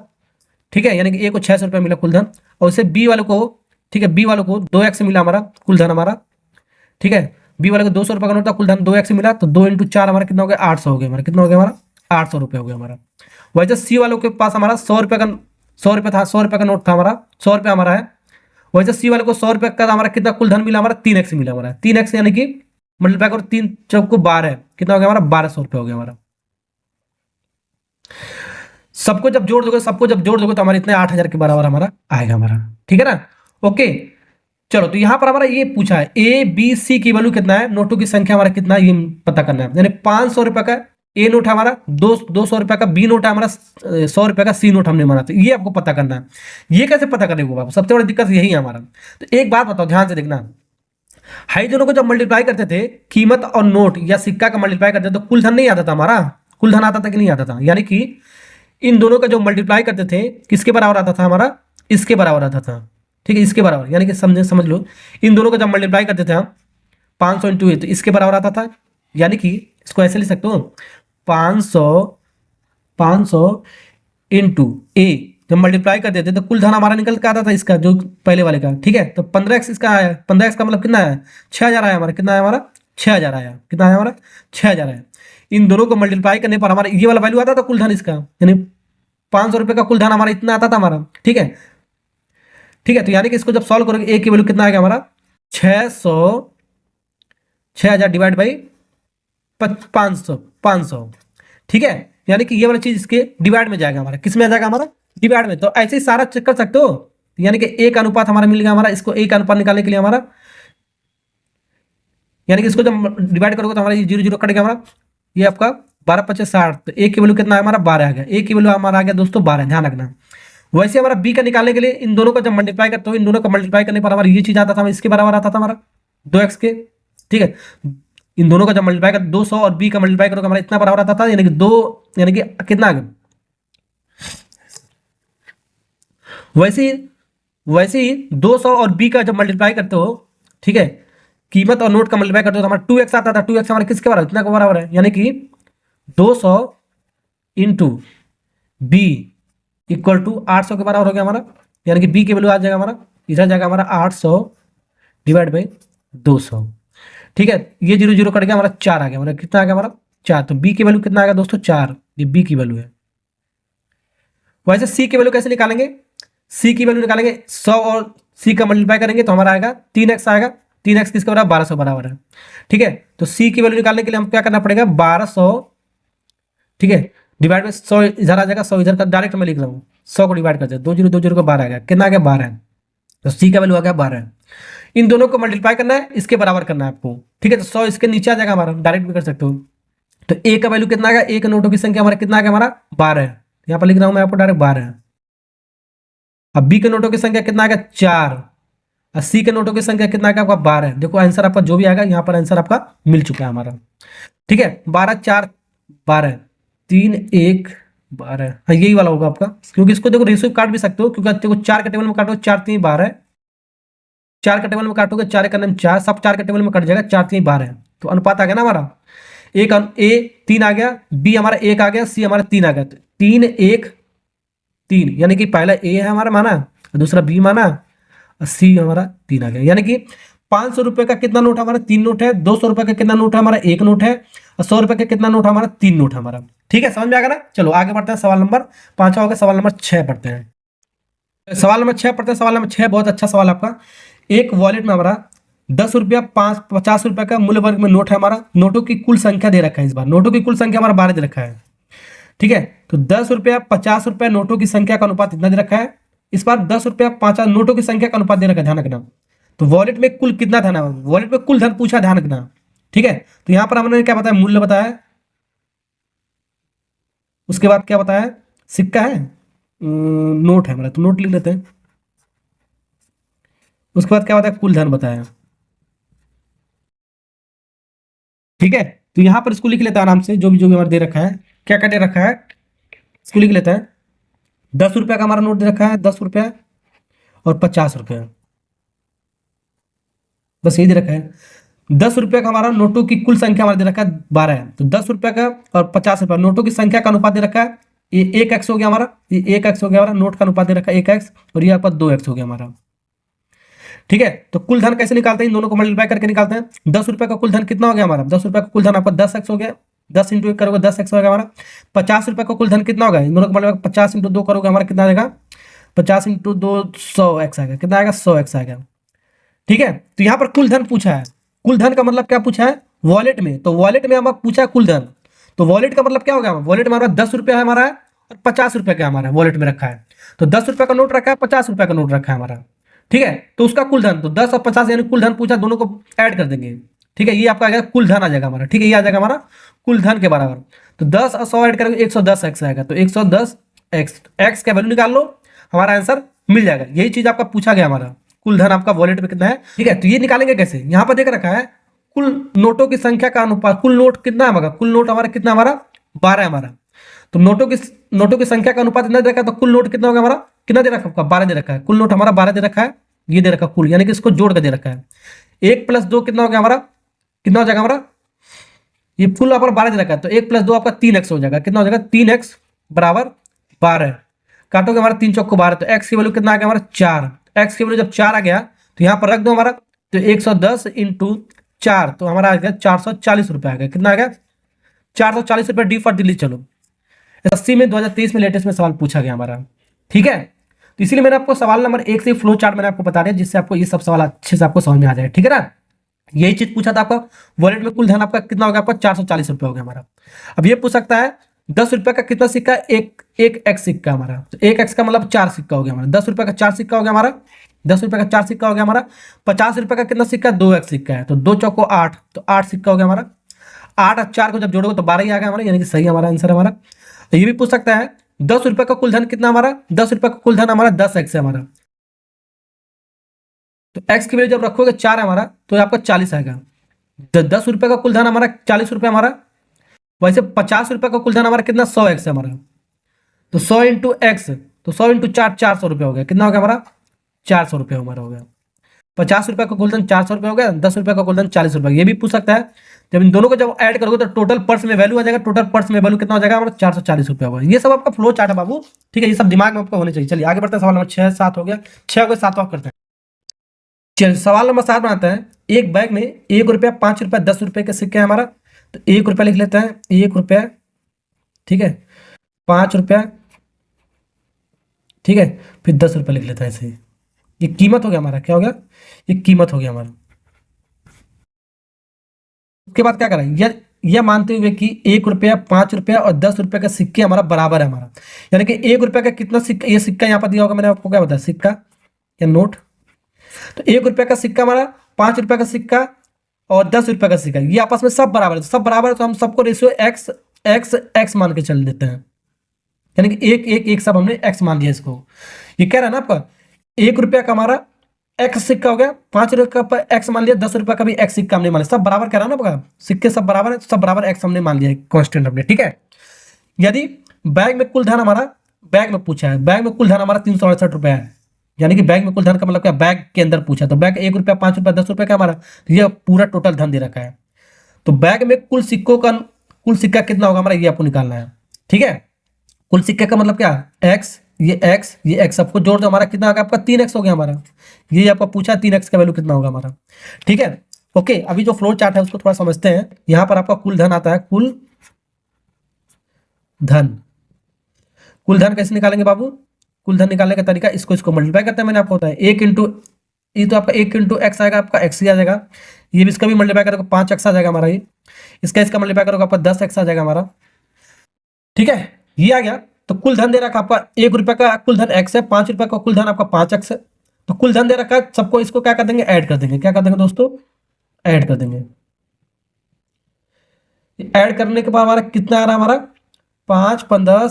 ठीक है। यानी कि ए को 600 रुपये मिला कुल धन, और उसे बी वाले को, ठीक है, बी वाले को 2x मिला हमारा कुल धन हमारा, ठीक है। बी वाले को 200 रुपये का नोट था, कुल धन 2x मिला, तो 2 × 4 हमारा कितना हो गया, 800 हो गया हमारा, कितना हो गया हमारा, 800 रुपये हो गया हमारा। वैसे सी वालों के पास हमारा 100 रुपये का, 100 रुपये था, 100 रुपये का नोट था हमारा, 100 रुपये हमारा है। वैसे सी वाले को 100 रुपये का हमारा कितना कुल धन मिला हमारा, 3x मिला हमारा, 3x यानी कि मल्टीप्लाई करो 3 चौक को 12, कितना हो गया हमारा, 1200 रुपये हो गया हमारा। सबको जब जोड़ दोगे, सबको जब जोड़ दोगे तो हमारे इतने 8,000 के बराबर हमारा आएगा हमारा, ठीक है ना। ओके चलो, तो यहां पर हमारा ये पूछा है ए बी सी की वैल्यू कितना है, नोटों की संख्या हमारा कितना, ये पता करना है। यानी 500 रुपये का ए नोट है हमारा, 200 रुपये का बी नोट है हमारा, 100 रुपये का सी नोट हमने माना, तो ये आपको पता करना है। ये कैसे पता करेंगे बाबू, सबसे बड़ी दिक्कत यही है हमारा। तो एक बात बताओ, ध्यान से देखना, हाइजनों को जब मल्टीप्लाई करते थे, कीमत और नोट या सिक्का का मल्टीप्लाई करते थे, तो कुल धन नहीं आता था हमारा, कुल धन आता था कि नहीं आता था। यानी कि इन दोनों का जो मल्टीप्लाई करते थे, किसके बराबर आता था हमारा, इसके बराबर आता था, ठीक है, इसके बराबर। यानी कि समझ लो, इन दोनों का जब मल्टीप्लाई करते थे हम 500 × ए, तो इसके बराबर आता था। यानी कि इसको ऐसे लिख सकते हो, 500 × ए जब मल्टीप्लाई कर देते तो कुल धन हमारा निकल के आता था इसका, जो पहले वाले का, ठीक है। तो 15x इसका आया, 15x का मतलब कितना है, 6,000 आया हमारा, कितना आया हमारा, 6,000 आया, कितना आया हमारा, 6,000 आया। इन दोनों को मल्टीप्लाई करने पर हमारा ये वाला वैल्यू आता था कुल धन इसका, यानी 500 रुपये का कुल धन हमारा इतना आता था हमारा, ठीक है, ठीक है। तो यानी कि इसको जब सॉल्व करोगे, ए की वैल्यू कितना आएगा हमारा, 6,000 डिवाइड बाई 500, ठीक है। यानी कि ये वाला चीज इसके डिवाइड में जाएगा हमारा, किस में आ जाएगा हमारा, डिवाइड में। तो ऐसे ही सारा चेक कर सकते हो। यानी कि एक अनुपात हमारा मिल गया हमारा, इसको एक अनुपात निकालने के लिए हमारा यानी कि इसको जब डिवाइड करोगे तो हमारा ये 0 0 कट गया हमारा, ये आपका 12 25 60, तो ए की वैल्यू कितना है हमारा 12 आ गया, ए की वैल्यू हमारा आ गया दोस्तों 12, ध्यान रखना। वैसे हमारा बी का निकालने के लिए इन दोनों को जब मल्टीप्लाई करते हो, इन दोनों को मल्टीप्लाई करने पर हमारा ये चीज आता था, इसके बराबर आता था हमारा 2x के, ठीक है। इन दोनों का जब मल्टीप्लाई कर 200 और बी का मल्टीप्लाई करोगे हमारा इतना बराबर आता था, यानी कि 2, यानी कि कितना आ गया। वैसे ही 200 और बी का जब मल्टीप्लाई करते हो, ठीक है, कीमत और नोट का मल्टीप्लाई करते हो तो हमारा 2x आता था, 2x हमारा किसके बराबर, इतना के बराबर है, यानी कि 200 इंटू बी इक्वल टू 800 के बराबर हो गया हमारा, यानी कि बी की वैल्यू आ जाएगा हमारा, इधर जाएगा हमारा 800 डिवाइड बाई 200, ठीक है। ये 0 0 कट गया हमारा 4 आ गया, हमारा कितना आ गया हमारा 4, तो बी की वैल्यू कितना आ गया दोस्तों 4, ये बी की वैल्यू है। वैसे सी की वैल्यू कैसे निकालेंगे, सी की वैल्यू निकालेंगे 100 और सी का मल्टीप्लाई करेंगे तो हमारा आएगा 3x आएगा, 3x किसके बराबर 1200 बराबर है, ठीक है। तो सी की वैल्यू निकालने के लिए हम क्या करना पड़ेगा 1200, ठीक है, डिवाइड में 100 इधर आ जाएगा, 100 इधर का डायरेक्ट मैं लिख रहा हूँ, 100 को डिवाइड कर दिया, 2 0 2 0 को 12 आ गया, कितना आ गया 12, तो सी का वैल्यू आ गया 12। इन दोनों को मल्टीप्लाई करना है, इसके बराबर करना है आपको, ठीक है। तो 100 इसके नीचे आ जाएगा हमारा, डायरेक्ट भी कर सकते हो। तो ए का वैल्यू कितना आ गया, एक नोटों की संख्या हमारा कितना आ गया हमारा 12, यहाँ पर लिख रहा हूँ मैं आपको डायरेक्ट 12। अब बी के नोटों की संख्या कितना आ गया 4, और सी के नोटों की संख्या कितना आ गया आपका 12। देखो आंसर आपका जो भी आएगा यहाँ पर आंसर आपका मिल चुका है हमारा, ठीक है। 12 4 12 3 1 12, हाँ यही वाला होगा आपका, क्योंकि इसको देखो रेशियो काट भी सकते हो, क्योंकि देखो 4 के टेबल में काटो 4 3 12, 4 के टेबल में काटोगे 4 का नाम 4, सब 4 के टेबल में कट जाएगा, 4 3 12, तो अनुपात आ गया ना हमारा, एक ए 3 आ गया, बी हमारा 1 आ गया, सी हमारा 3 आ गया, 3 1 3, यानी कि पहला ए है हमारा माना, दूसरा बी माना, और सी हमारा 3 आ गया। यानी कि 500 रुपए का कितना नोट हमारा 3 नोट है, 200 रुपए का कितना नोट है हमारा 1 नोट है, और 100 रुपए का कितना नोट हमारा 3 नोट है हमारा, ठीक है। समझ में आ गया ना। चलो आगे बढ़ते हैं, सवाल नंबर 5 हो गया, सवाल नंबर 6 पढ़ते हैं। सवाल नंबर 6 पढ़ते हैं। सवाल नंबर 6 बहुत अच्छा सवाल आपका। एक वॉलेट में हमारा 10 रुपया 50 रुपए का मूल्य वर्ग में नोट है हमारा, नोटों की कुल संख्या दे रखा है, इस बार नोटों की कुल संख्या हमारा 12 दे रखा है, ठीक है। तो 10 रुपया 50 रुपया नोटों की संख्या का अनुपात इतना दे रखा है, इस बार 10 रुपया 50 नोटों की संख्या का अनुपात दे रखा है, ध्यान रखना। तो वॉलेट में कुल कितना धन है, वॉलेट में कुल धन पूछा, ध्यान रखना, ठीक है। तो यहां पर हमने क्या बताया, मूल्य बताया, उसके बाद क्या बताया, सिक्का है, नोट है हमारा, तो नोट लिख लेते हैं। उसके बाद क्या बताया, कुल धन बताया, ठीक है। तो यहां पर इसको लिख लेता है आराम से, जो भी हमारा दे रखा है, क्या क्या दे रखा है इसको लिख लेता है। 10 रुपया का हमारा नोट दे रखा है, 10 रुपया और 50 रुपया, बस यही दे रखा है। 10 रुपया का हमारा नोटों की कुल संख्या हमारा दे रखा है 12 है, तो 10 रुपया का और 50 रुपया नोटों की संख्या का अनुपात दे रखा है, ये 1x हो गया हमारा, ये 1x हो गया हमारा, नोट का अनुपात दे रखा है 1x, और ये आपका 2x हो गया हमारा, ठीक है। तो कुल धन कैसे निकालते हैं, इन दोनों को मल्टीप्लाई करके निकालते हैं। 10 रुपये का कुल धन कितना हो गया हमारा, 10 रुपये का कुल धन आपका 10x हो गया, 10 इंटू 1 करोगे 10x हो गया हमारा। 50 रुपये का कुल धन कितना होगा, इन दोनों को मल्टीप्लाई 50 इंटू 2 करोगे हमारा कितना आएगा, 50 इंटू 2 100x आएगा, कितना आएगा 100x आएगा, ठीक है। तो यहाँ पर कुल धन पूछा है, कुल धन का मतलब क्या पूछा है, वॉलेट में, तो वॉलेट में हमारा पूछा है कुल धन, तो वॉलेट का मतलब क्या होगा, वॉलेट में हमारा 10 रुपया है हमारा और 50 रुपये का हमारा वॉलेट में रखा है, तो 10 रुपये का नोट रखा है, 50 रुपये का नोट रखा है हमारा, ठीक है। तो उसका कुल धन, तो 10 और 50 यानी कुल धन पूछा, दोनों को ऐड कर देंगे, ठीक है। ये आपका आ जाएगा कुल धन आ जाएगा हमारा, ठीक है, ये आ जाएगा हमारा कुल धन के बराबर। तो 10 और 100 ऐड करेंगे 110x आएगा, तो 110x, x का वैल्यू निकाल लो, हमारा आंसर मिल जाएगा। यही चीज आपका पूछा गया हमारा, कुल धन आपका वॉलेट में कितना है, ठीक है। तो ये निकालेंगे कैसे, यहाँ पर देख रखा है कुल नोटों की संख्या का अनुपात, कुल नोट कितना है हमारा, कुल नोट हमारा कितना हमारा 12 है हमारा, तो नोटों की संख्या का अनुपात इतना दे रखा है, तो कुल नोट कितना होगा हमारा, कितना दे रखा है 12 दे रखा है, कुल नोट हमारा 12 दे रखा है, ये दे रखा कुल, यानी कि इसको जोड़ कर दे रखा है। 1 + 2 कितना हो गया हमारा, कितना हो जाएगा हमारा, ये कुल हमारा 12 दे रखा है, तो 1 + 2 आपका 3x हो जाएगा, कितना हो जाएगा 3x बराबर 12, काटोगे हमारा 3 चौक को 12, तो x की वैल्यू कितना आ गया हमारा 4, x की वैल्यू जब 4 आ गया तो यहाँ पर रख दो हमारा, तो 110 इंटू 4, तो हमारा आ गया 440 रुपये आ गया, कितना आ गया 440 रुपये, डी फॉर दिल्ली। चलो 80 में 2023 में लेटेस्ट में सवाल पूछा गया हमारा, ठीक है। तो इसीलिए मैंने आपको सवाल नंबर 1 से फ्लो चार्ट मैंने आपको बता दिया, जिससे आपको ये सब सवाल अच्छे से आपको समझ में आ जाए, ठीक है ना। यही चीज पूछा था आपका, वॉलेट में कुल धन आपका कितना हो गया, आपका 440 रुपये हो गया हमारा। अब ये पूछ सकता है 10 रुपये का कितना सिक्का, एक x सिक्का हमारा, तो 1x का मतलब 4 सिक्का हो गया हमारा, 10 रुपये का 4 सिक्का हो गया हमारा, 10 रुपए का 4 सिक्का हो गया हमारा। 50 रुपए का कितना सिक्का, 2x सिक्का है, तो 2 चौको 8, तो 8 सिक्का हो गया हमारा। 8 और 4 को जब जोड़ोगे तो 12 ही आ गया हमारा, यानी कि सही हमारा आंसर हमारा। तो ये भी पूछ सकता है 10 रुपए का कुल धन कितना हमारा, 10 रुपए का कुल धन हमारा 10x है हमारा। तो x की वैल्यू जब रखोगे 4 है हमारा, तो आपका 40 आएगा। 10 रुपए का कुल धन हमारा 40 रुपए हमारा। वैसे 50 रुपए का कुल धन हमारा कितना, 100x है हमारा। तो 100 इंटू एक्स, तो 100 इंटू 4, 400 रुपये हो गया। कितना हो गया हमारा, 400 रुपये हमारा हो गया। 50 रुपए का कुल धन 400 रुपये हो गया, 10 रुपए का कुल धन 40 रुपये। ये भी पूछ सकता है, जब इन दोनों को जब ऐड करोगे तो टोटल पर्स में वैल्यू आ जाएगा। टोटल पर्स में वैल्यू कितना हो जाएगा हमारा, 440 रुपये होगा। ये सब आपका फ्लो चार्ट है बाबू, ठीक है, ये सब दिमाग में आपका होने चाहिए। चलिए आगे बढ़ते हैं, सवाल नंबर 6 7 हो गया, 6 हो गया, 7 करते हैं। चलिए सवाल नंबर 7 बनाते हैं। एक बैग में 1 रुपया, 5 रुपया, 10 रुपये के सिक्के हैं हमारा। तो 1 रुपया लिख लेते हैं, 1 रुपया, ठीक है, 5 रुपया, ठीक है, फिर 10 रुपये लिख लेते हैं ऐसे ही। ये कीमत हो गया हमारा, क्या हो गया, ये कीमत हो गया हमारा। उसके बाद क्या करा, यह मानते हुए कि 1 रुपया, 5 रुपया और 10 रुपये का सिक्के हमारा बराबर है हमारा, यानी कि 1 रुपया का कितना सिक्का, ये सिक्का यहाँ पर दिया होगा, मैंने आपको क्या बताया, सिक्का या नोट। तो 1 रुपया का सिक्का हमारा, 5 रुपया का सिक्का और 10 रुपये का सिक्का, ये आपस में सब बराबर है। सब बराबर है तो हम सबको रेशियो एक्स एक्स एक्स मान के चल देते हैं, यानी कि एक एक एक सब हमने एक्स मान दिया इसको। ये कह रहा है ना आपका 1 रुपया का हमारा एक्स सिक्का हो गया, 5 रुपये का एक्स मान लिया, 10 रुपये का भी एक्स सिक्का हमने मान लिया। सब बराबर कह रहा है ना आपका, सिक्के सब बराबर है, सब बराबर एक्स हमने मान लिया कांस्टेंट हमने, ठीक है। यदि बैग में कुल धन हमारा, बैग में पूछा है, बैग में कुल धन हमारा 368 रुपये है, यानी कि बैग में कुल धन का मतलब क्या, बैग के अंदर पूछा, तो बैग 1 रुपया, 5 रुपया, 10 रुपये का हमारा, तो ये पूरा टोटल धन दे रखा है। तो बैग में कुल सिक्कों का कुल सिक्का कितना होगा हमारा, ये आपको निकालना है, ठीक है। कुल सिक्के का मतलब क्या, एक्स, ये एक्स, ये एक्स, सबको जोड़ दो, हमारा कितना होगा आपका, 3x हो गया हमारा। ये आपको पूछा 3x का वैल्यू कितना होगा हमारा, ठीक है। ओके, अभी जो फ्लोर चार्ट है उसको थोड़ा समझते हैं। यहां पर आपका कुल धन आता है, कुल धन। कुल धन कैसे निकालेंगे बाबू, कुल धन निकालने का तरीका, इसको मल्टीप्लाई करते हैं, मैंने आपको बताया 1 इंटू, ये तो आपका 1 इंटू एक्स आएगा, आपका एक्स ही आ जाएगा। ये भी इसका भी मल्टीप्लाई करोगे 5x आ जाएगा हमारा, ये इसका मल्टीप्लाई करोगे आपका 10x आ जाएगा हमारा, ठीक है। ये आ गया। तो कुल धन दे रखा आपका 1 रुपये का कुल धन x है, 5 रुपये का कुल धन आपका 5x है। तो कुल धन दे रखा है, सबको इसको क्या कर देंगे, ऐड कर देंगे। क्या कर देंगे दोस्तों, ऐड कर देंगे। ऐड करने के बाद हमारा कितना आ रहा है हमारा, 5 15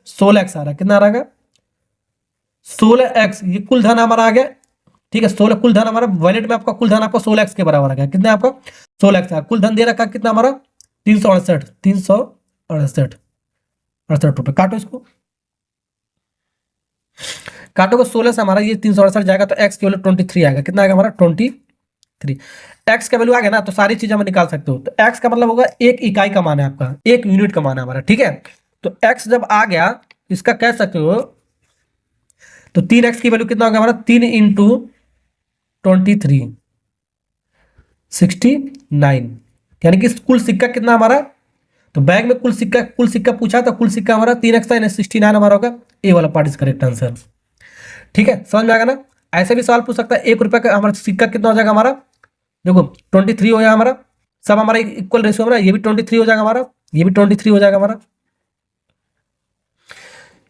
16x आ रहा है। कितना आ रहा है, 16x। ये कुल धन हमारा आ गया, ठीक है। 16 कुल धन हमारा वैलेट में, आपका कुल धन आपका 16x के बराबर आ गया। कितना आपका 16x है। कुल धन दे रखा कितना हमारा, 368 रुपये। काटो इसको, काटोगे 16 से हमारा ये 368 जाएगा, तो x की वैल्यू 23 आएगा। कितना आएगा हमारा, 23। x का वैल्यू आ गया ना, तो सारी चीजें हम निकाल सकते हो। तो x का मतलब होगा एक इकाई का मान है आपका, एक यूनिट का मान है हमारा, ठीक है। तो x जब आ गया, इसका कह सकते हो, तो 3x की वैल्यू कितना होगा हमारा, 3 इंटू 23 69, यानी कि कुल सिक्का कितना हमारा, तो बैग में कुल सिक्का पूछा, तो कुल सिक्का हमारा 3x था, यानी 69 हमारा होगा। ए वाला पार्ट इज करेक्ट आंसर, ठीक है। समझ में आएगा ना। ऐसे भी सवाल पूछ सकता है, 1 रुपये का हमारा सिक्का कितना हो जाएगा हमारा, देखो 23 हो जाएगा हमारा, सब हमारा इक्वल रेशियो हमारा, ये भी 23 हो जाएगा हमारा, ये भी 23 हो जाएगा हमारा।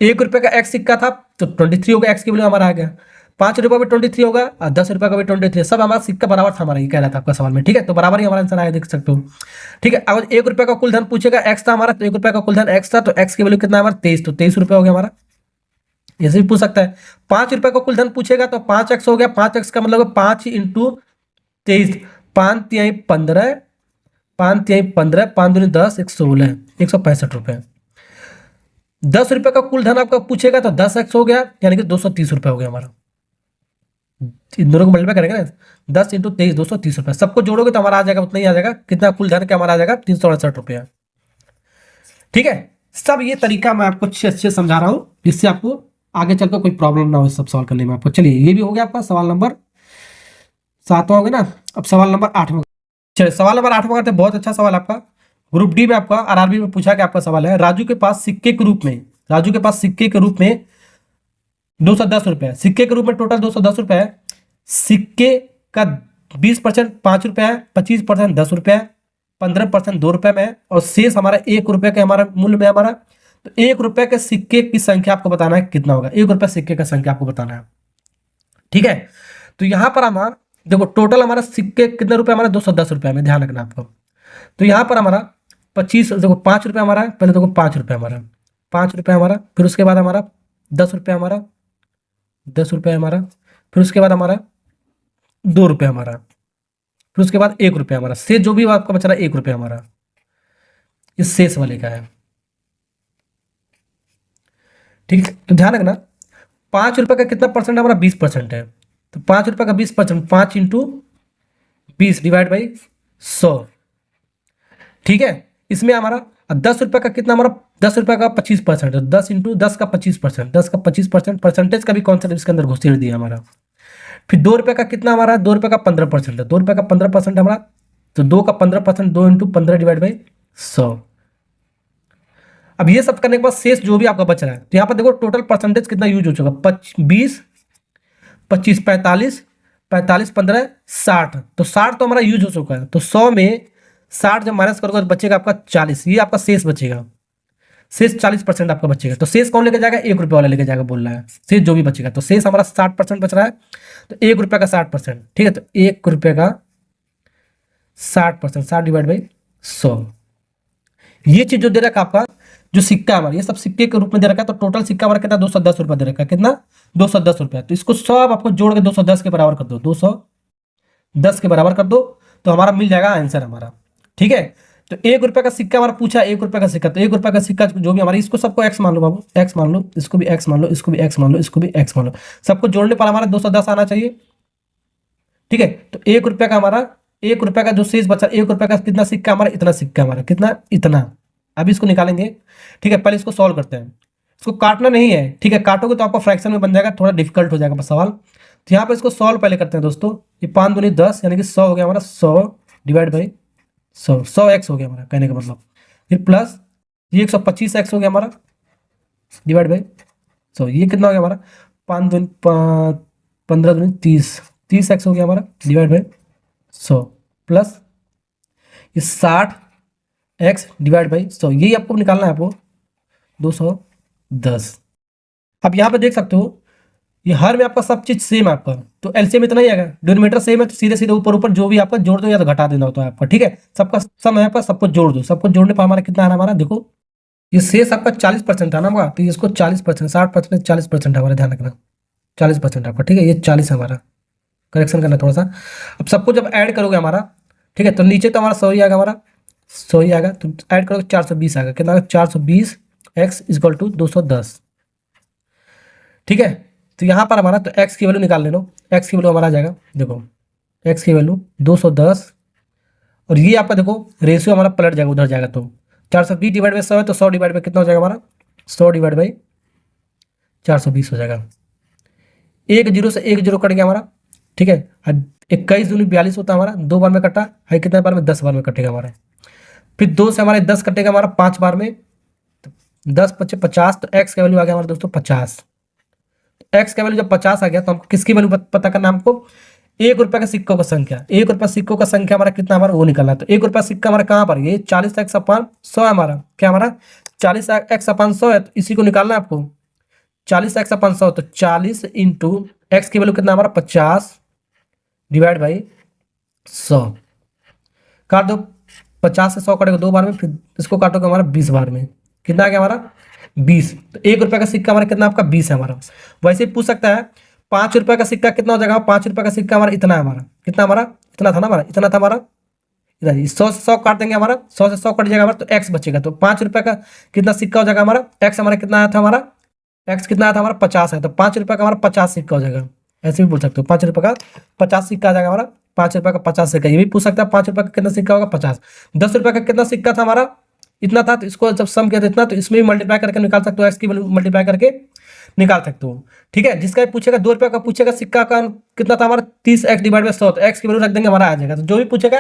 1 रुपये का एक्स सिक्का था, तो 23 होगा, एक्स की वैल्यू हमारा आ गया। 5 रुपये में 23 होगा और 10 रुपये का भी 23, सब हमारा सिक्का बराबर था हमारा, ये कह रहा था आपका सवाल में, ठीक है। तो बराबर ही हमारा आंसर आया, देख सकते हो, ठीक है। अगर 1 रुपये का कुल धन पूछेगा, एक्स था हमारा, तो 1 रुपये का कुल धन एक्स था, तो एक्स की वैल्यू कितना हमारा 23, तो 23 रुपये हो गया हमारा। ऐसे भी पूछ सकता है, 5 रुपये का कुल धन पूछेगा, तो 5x हो गया। 5x का मतलब 5 इंटू 23, 5 तिहाई 15, 5 तिहाई 15, 5 दूनी 10, 116, 165 रुपये। 10 रुपये का कुल धन आपका पूछेगा, तो 10x हो गया, यानी कि 230 रुपये हो गया हमारा। इन दोनों को मल्टीप्लाई करेंगे ना, 10 इंटू 23, 230 रुपये। सबको जोड़ोगे तो हमारा आ जाएगा, उतना ही आ जाएगा। कितना कुल धन का हमारा आ जाएगा, 368 रुपया, ठीक है। सब ये तरीका मैं आपको अच्छे समझा रहा हूं, जिससे आपको आगे चलकर कोई प्रॉब्लम ना हो सब सॉल्व करने में आपको। चलिए, ये भी हो गया आपका सवाल नंबर 7 हो गया ना। अब सवाल नंबर 8 में, चलिए सवाल नंबर 8 में करते हैं। बहुत अच्छा सवाल आपका, ग्रुप डी में आपका आरआरबी में पूछा गया आपका सवाल है। राजू के पास सिक्के के रूप में 210 रुपये, सिक्के के रूप में टोटल 210 रुपये है। सिक्के का 20% 5 रुपये है, 25% 10 रुपये है, 15% 2 रुपये में है, और शेष हमारा 1 रुपये के हमारा मूल्य में हमारा। तो 1 रुपए के सिक्के की संख्या आपको बताना है कितना होगा, 1 रुपए सिक्के का संख्या आपको बताना है। ठीक है, तो यहां पर हमारा देखो टोटल हमारा सिक्के कितने रुपए हमारा 210 रुपए में, ध्यान रखना आपको। तो यहां पर हमारा 25 देखो 5 रुपए हमारा है, पहले देखो 5 रुपए हमारा, 5 रुपए हमारा, फिर उसके बाद हमारा 10 रुपए हमारा, 10 रुपए हमारा, फिर उसके बाद हमारा 2 रुपए हमारा, फिर उसके बाद 1 रुपए हमारा, शेष जो भी आपका बच रहा है 1 रुपए हमारा, इस शेष वाले का है। ठीक है, तो ध्यान रखना 5 रुपए का कितना परसेंट हमारा 20% है। तो 5 रुपए का 20%, 5 इंटू 20 डिवाइड बाई 100। ठीक है, इसमें हमारा 10 रुपए का कितना हमारा 10 रुपए का 25% है, 10 इंटू 10 का 25%, 10 का 25% परसेंटेज का भी कॉन्सेप्ट इसके अंदर घुसेड़ दिया हमारा। फिर 2 रुपए का कितना हमारा 2 रुपए का 15% है, 2 रुपए का 15% हमारा, तो 2 का 15%, 2 इंटू 15 डिवाइड बाई 100। अब ये सब करने के बाद शेष जो भी आपका बच रहा है, तो यहाँ पर देखो टोटल परसेंटेज कितना यूज हो चुका, 20, 25, 45, 45, 15, 60, तो 60 तो हमारा यूज हो चुका है। तो 100 में 60 जब माइनस करोगे तो बचेगा आपका 40, ये आपका शेष बचेगा, शेष 40% आपका बचेगा। तो शेष कौन लेके जाएगा, 1 रुपए वाला लेके जाएगा बोल रहा है, शेष जो भी बचेगा। तो शेष हमारा 60% बच रहा है, तो 1 रुपए का 60%। ठीक है, तो 1 रुपए का 60%, 60 डिवाइड बाई 100। ये चीज जो दे रखा आपका जो सिक्का हमारा, ये सब सिक्के के रूप में दे रखा है। तो टोटल सिक्का हमारा कितना 210 रुपया दे रखा है, कितना 210 रुपया। तो इसको सब आपको जोड़ के 210 के बराबर कर दो, 210 के बराबर कर दो, तो हमारा मिल जाएगा आंसर हमारा। ठीक है, तो 1 रुपए का सिक्का हमारा पूछा, 1 रुपए का सिक्का, तो 1 रुपए का सिक्का जो भी हमारा, इसको सबको एक्स मान लो बाबू, एक्स मान लो, इसको भी एक्स मान लो, इसको भी एक्स मान लो, इसको भी एक्स मान लो, सबको जोड़ने पर हमारा 210 आना चाहिए। ठीक है, तो 1 रुपए का हमारा 1 रुपए का जो शेष बचा, 1 रुपए का कितना सिक्का हमारा, इतना सिक्का हमारा, कितना इतना। अभी इसको निकालेंगे। ठीक है, पहले इसको सॉल्व करते हैं, इसको काटना नहीं है। ठीक है, काटोगे तो आपका फ्रैक्शन में बन जाएगा, थोड़ा डिफिकल्ट हो जाएगा सवाल। तो यहाँ पर इसको सॉल्व पहले करते हैं दोस्तों। ये 5 दूनी 10 यानी कि 100 हो गया हमारा, 100 डिवाइड बाई 100, 100 एक्स हो गया हमारा कहने का मतलब। फिर प्लस ये 125 एक्स हो गया हमारा डिवाइड बाई 100, ये कितना हो गया हमारा 5 दूनी 15 दूनी 30, 30 एक्स हो गया हमारा डिवाइड बाई 100 प्लस ये 60 एक्स डिवाइड बाई 100, यही आपको निकालना है आपको 210। अब यहाँ पे देख सकते हो ये हर में आपका सब चीज सेम है आपका, तो एलसीएम इतना ही आएगा, डिनोमिनेटर सेम है, तो सीधे सीधे ऊपर ऊपर जो भी आपका जोड़ दो या तो घटा देना होता है आपका। ठीक है, सबका सम है आपका, सबको जोड़ दो, सबको जोड़ने पर हमारा कितना है हमारा, देखो ये शेष आपका 40% था ना हमारा, तो इसको 40%, 60%, 40% हमारा, ध्यान रखना 40% आपका। ठीक है, ये 40 हमारा, करेक्शन करना थोड़ा सा। अब सबको जब ऐड करोगे हमारा, ठीक है, तो नीचे तो हमारा 100 ही आएगा, हमारा 100 ही आएगा, तो ऐड करोगे 420 आएगा, कितना आएगा 420 एक्स इक्वल टू 210। ठीक है, तो यहाँ पर हमारा तो एक्स की वैल्यू निकाल ले लो, एक्स की वैल्यू हमारा आ जाएगा, देखो एक्स की वैल्यू 210, और ये आपका देखो रेशियो हमारा पलट जाएगा, उधर जाएगा। तो 420 डिवाइड बाई 100 है, तो 100 डिवाइड बाई कितना हो जाएगा हमारा, 100 डिवाइड बाई 420 हो जाएगा। 1 0 से 1 0 कट गया हमारा। ठीक है, 21 दूनी 42 होता है हमारा, 2 बार में कटा है, कितने बार में 10 बार में कटेगा हमारा। फिर 2 से हमारे 10 कटेगा हमारा 5 बार में, 10 × 5 = 50, तो एक्स का वैल्यू आ गया हमारा दोस्तों 50। एक्स का वैल्यू जब 50 आ गया तो हमको किसकी वैल्यू पता करना है, हमको 1 रुपए का सिक्कों का संख्या, 1 रुपए सिक्कों का संख्या हमारा कितना हमारा वो निकालना है। तो 1 रुपया सिक्का हमारा कहाँ पर, ये 40x/100 है हमारा, क्या हमारा 40x/100 है, तो इसी को निकालना है आपको 40x/100, तो 40 इंटू एक्स की वैल्यू कितना हमारा 50 डिवाइड बाई 100, काट दो, 50 से 100 कटेगा 2 बार में, फिर इसको काटोगे हमारा 20 बार में, कितना आ गया हमारा 20। तो 1 रुपए का सिक्का हमारा कितना आपका 20 है हमारा। वैसे ही पूछ सकता है 5 रुपए का सिक्का कितना हो जाएगा, 5 रुपए का सिक्का हमारा इतना है, हमारा कितना, हमारा इतना था ना, हमारा इतना था हमारा, इधर 100 से 100 काट देंगे हमारा, 100 से 100 कट जाएगा हमारा, तो एक्स बचेगा। तो 5 रुपए का कितना सिक्का हो जाएगा हमारा, एक्स हमारा कितना आया था हमारा, एक्स कितना आया था हमारा 50 है, तो 5 रुपए का हमारा 50 सिक्का हो जाएगा। ऐसे भी बोल सकते हो 5 रुपए का 50 सिक्का आ जाएगा हमारा, 5 रुपए का 50 सिक्का। ये भी पूछ सकता है 5 रुपए का कितना सिक्का होगा 50। 10 रुपए का कितना सिक्का था हमारा, इतना था, तो इसको जब सम किया था इतना, तो इसमें भी मल्टीप्लाई करके निकाल सकते हो, एक्स की वैल्यू मल्टीप्लाई करके निकाल सकते हो। ठीक है, जिसका पूछेगा 2 रुपए का पूछेगा सिक्का का कितना था हमारा 30 एक्स डिवाइड बाई 100, तो एक्स की वैल्यू रख देंगे हमारा आ जाएगा। तो जो भी पूछेगा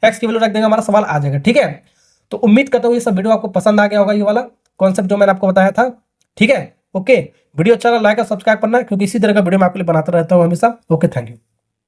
एक्स की वैल्यू रख देंगे, हमारा सवाल आ जाएगा। ठीक है, तो उम्मीद करता हूँ ये सब वीडियो आपको पसंद आ गया होगा, ये वाला कॉन्सेप्ट जो मैंने आपको बताया था। ठीक है, ओके, वीडियो अच्छा लगा लाइक और सब्सक्राइब करना, क्योंकि इसी तरह का वीडियो मैं आपके लिए बनाता रहता हूँ हमेशा। Okay, thank you.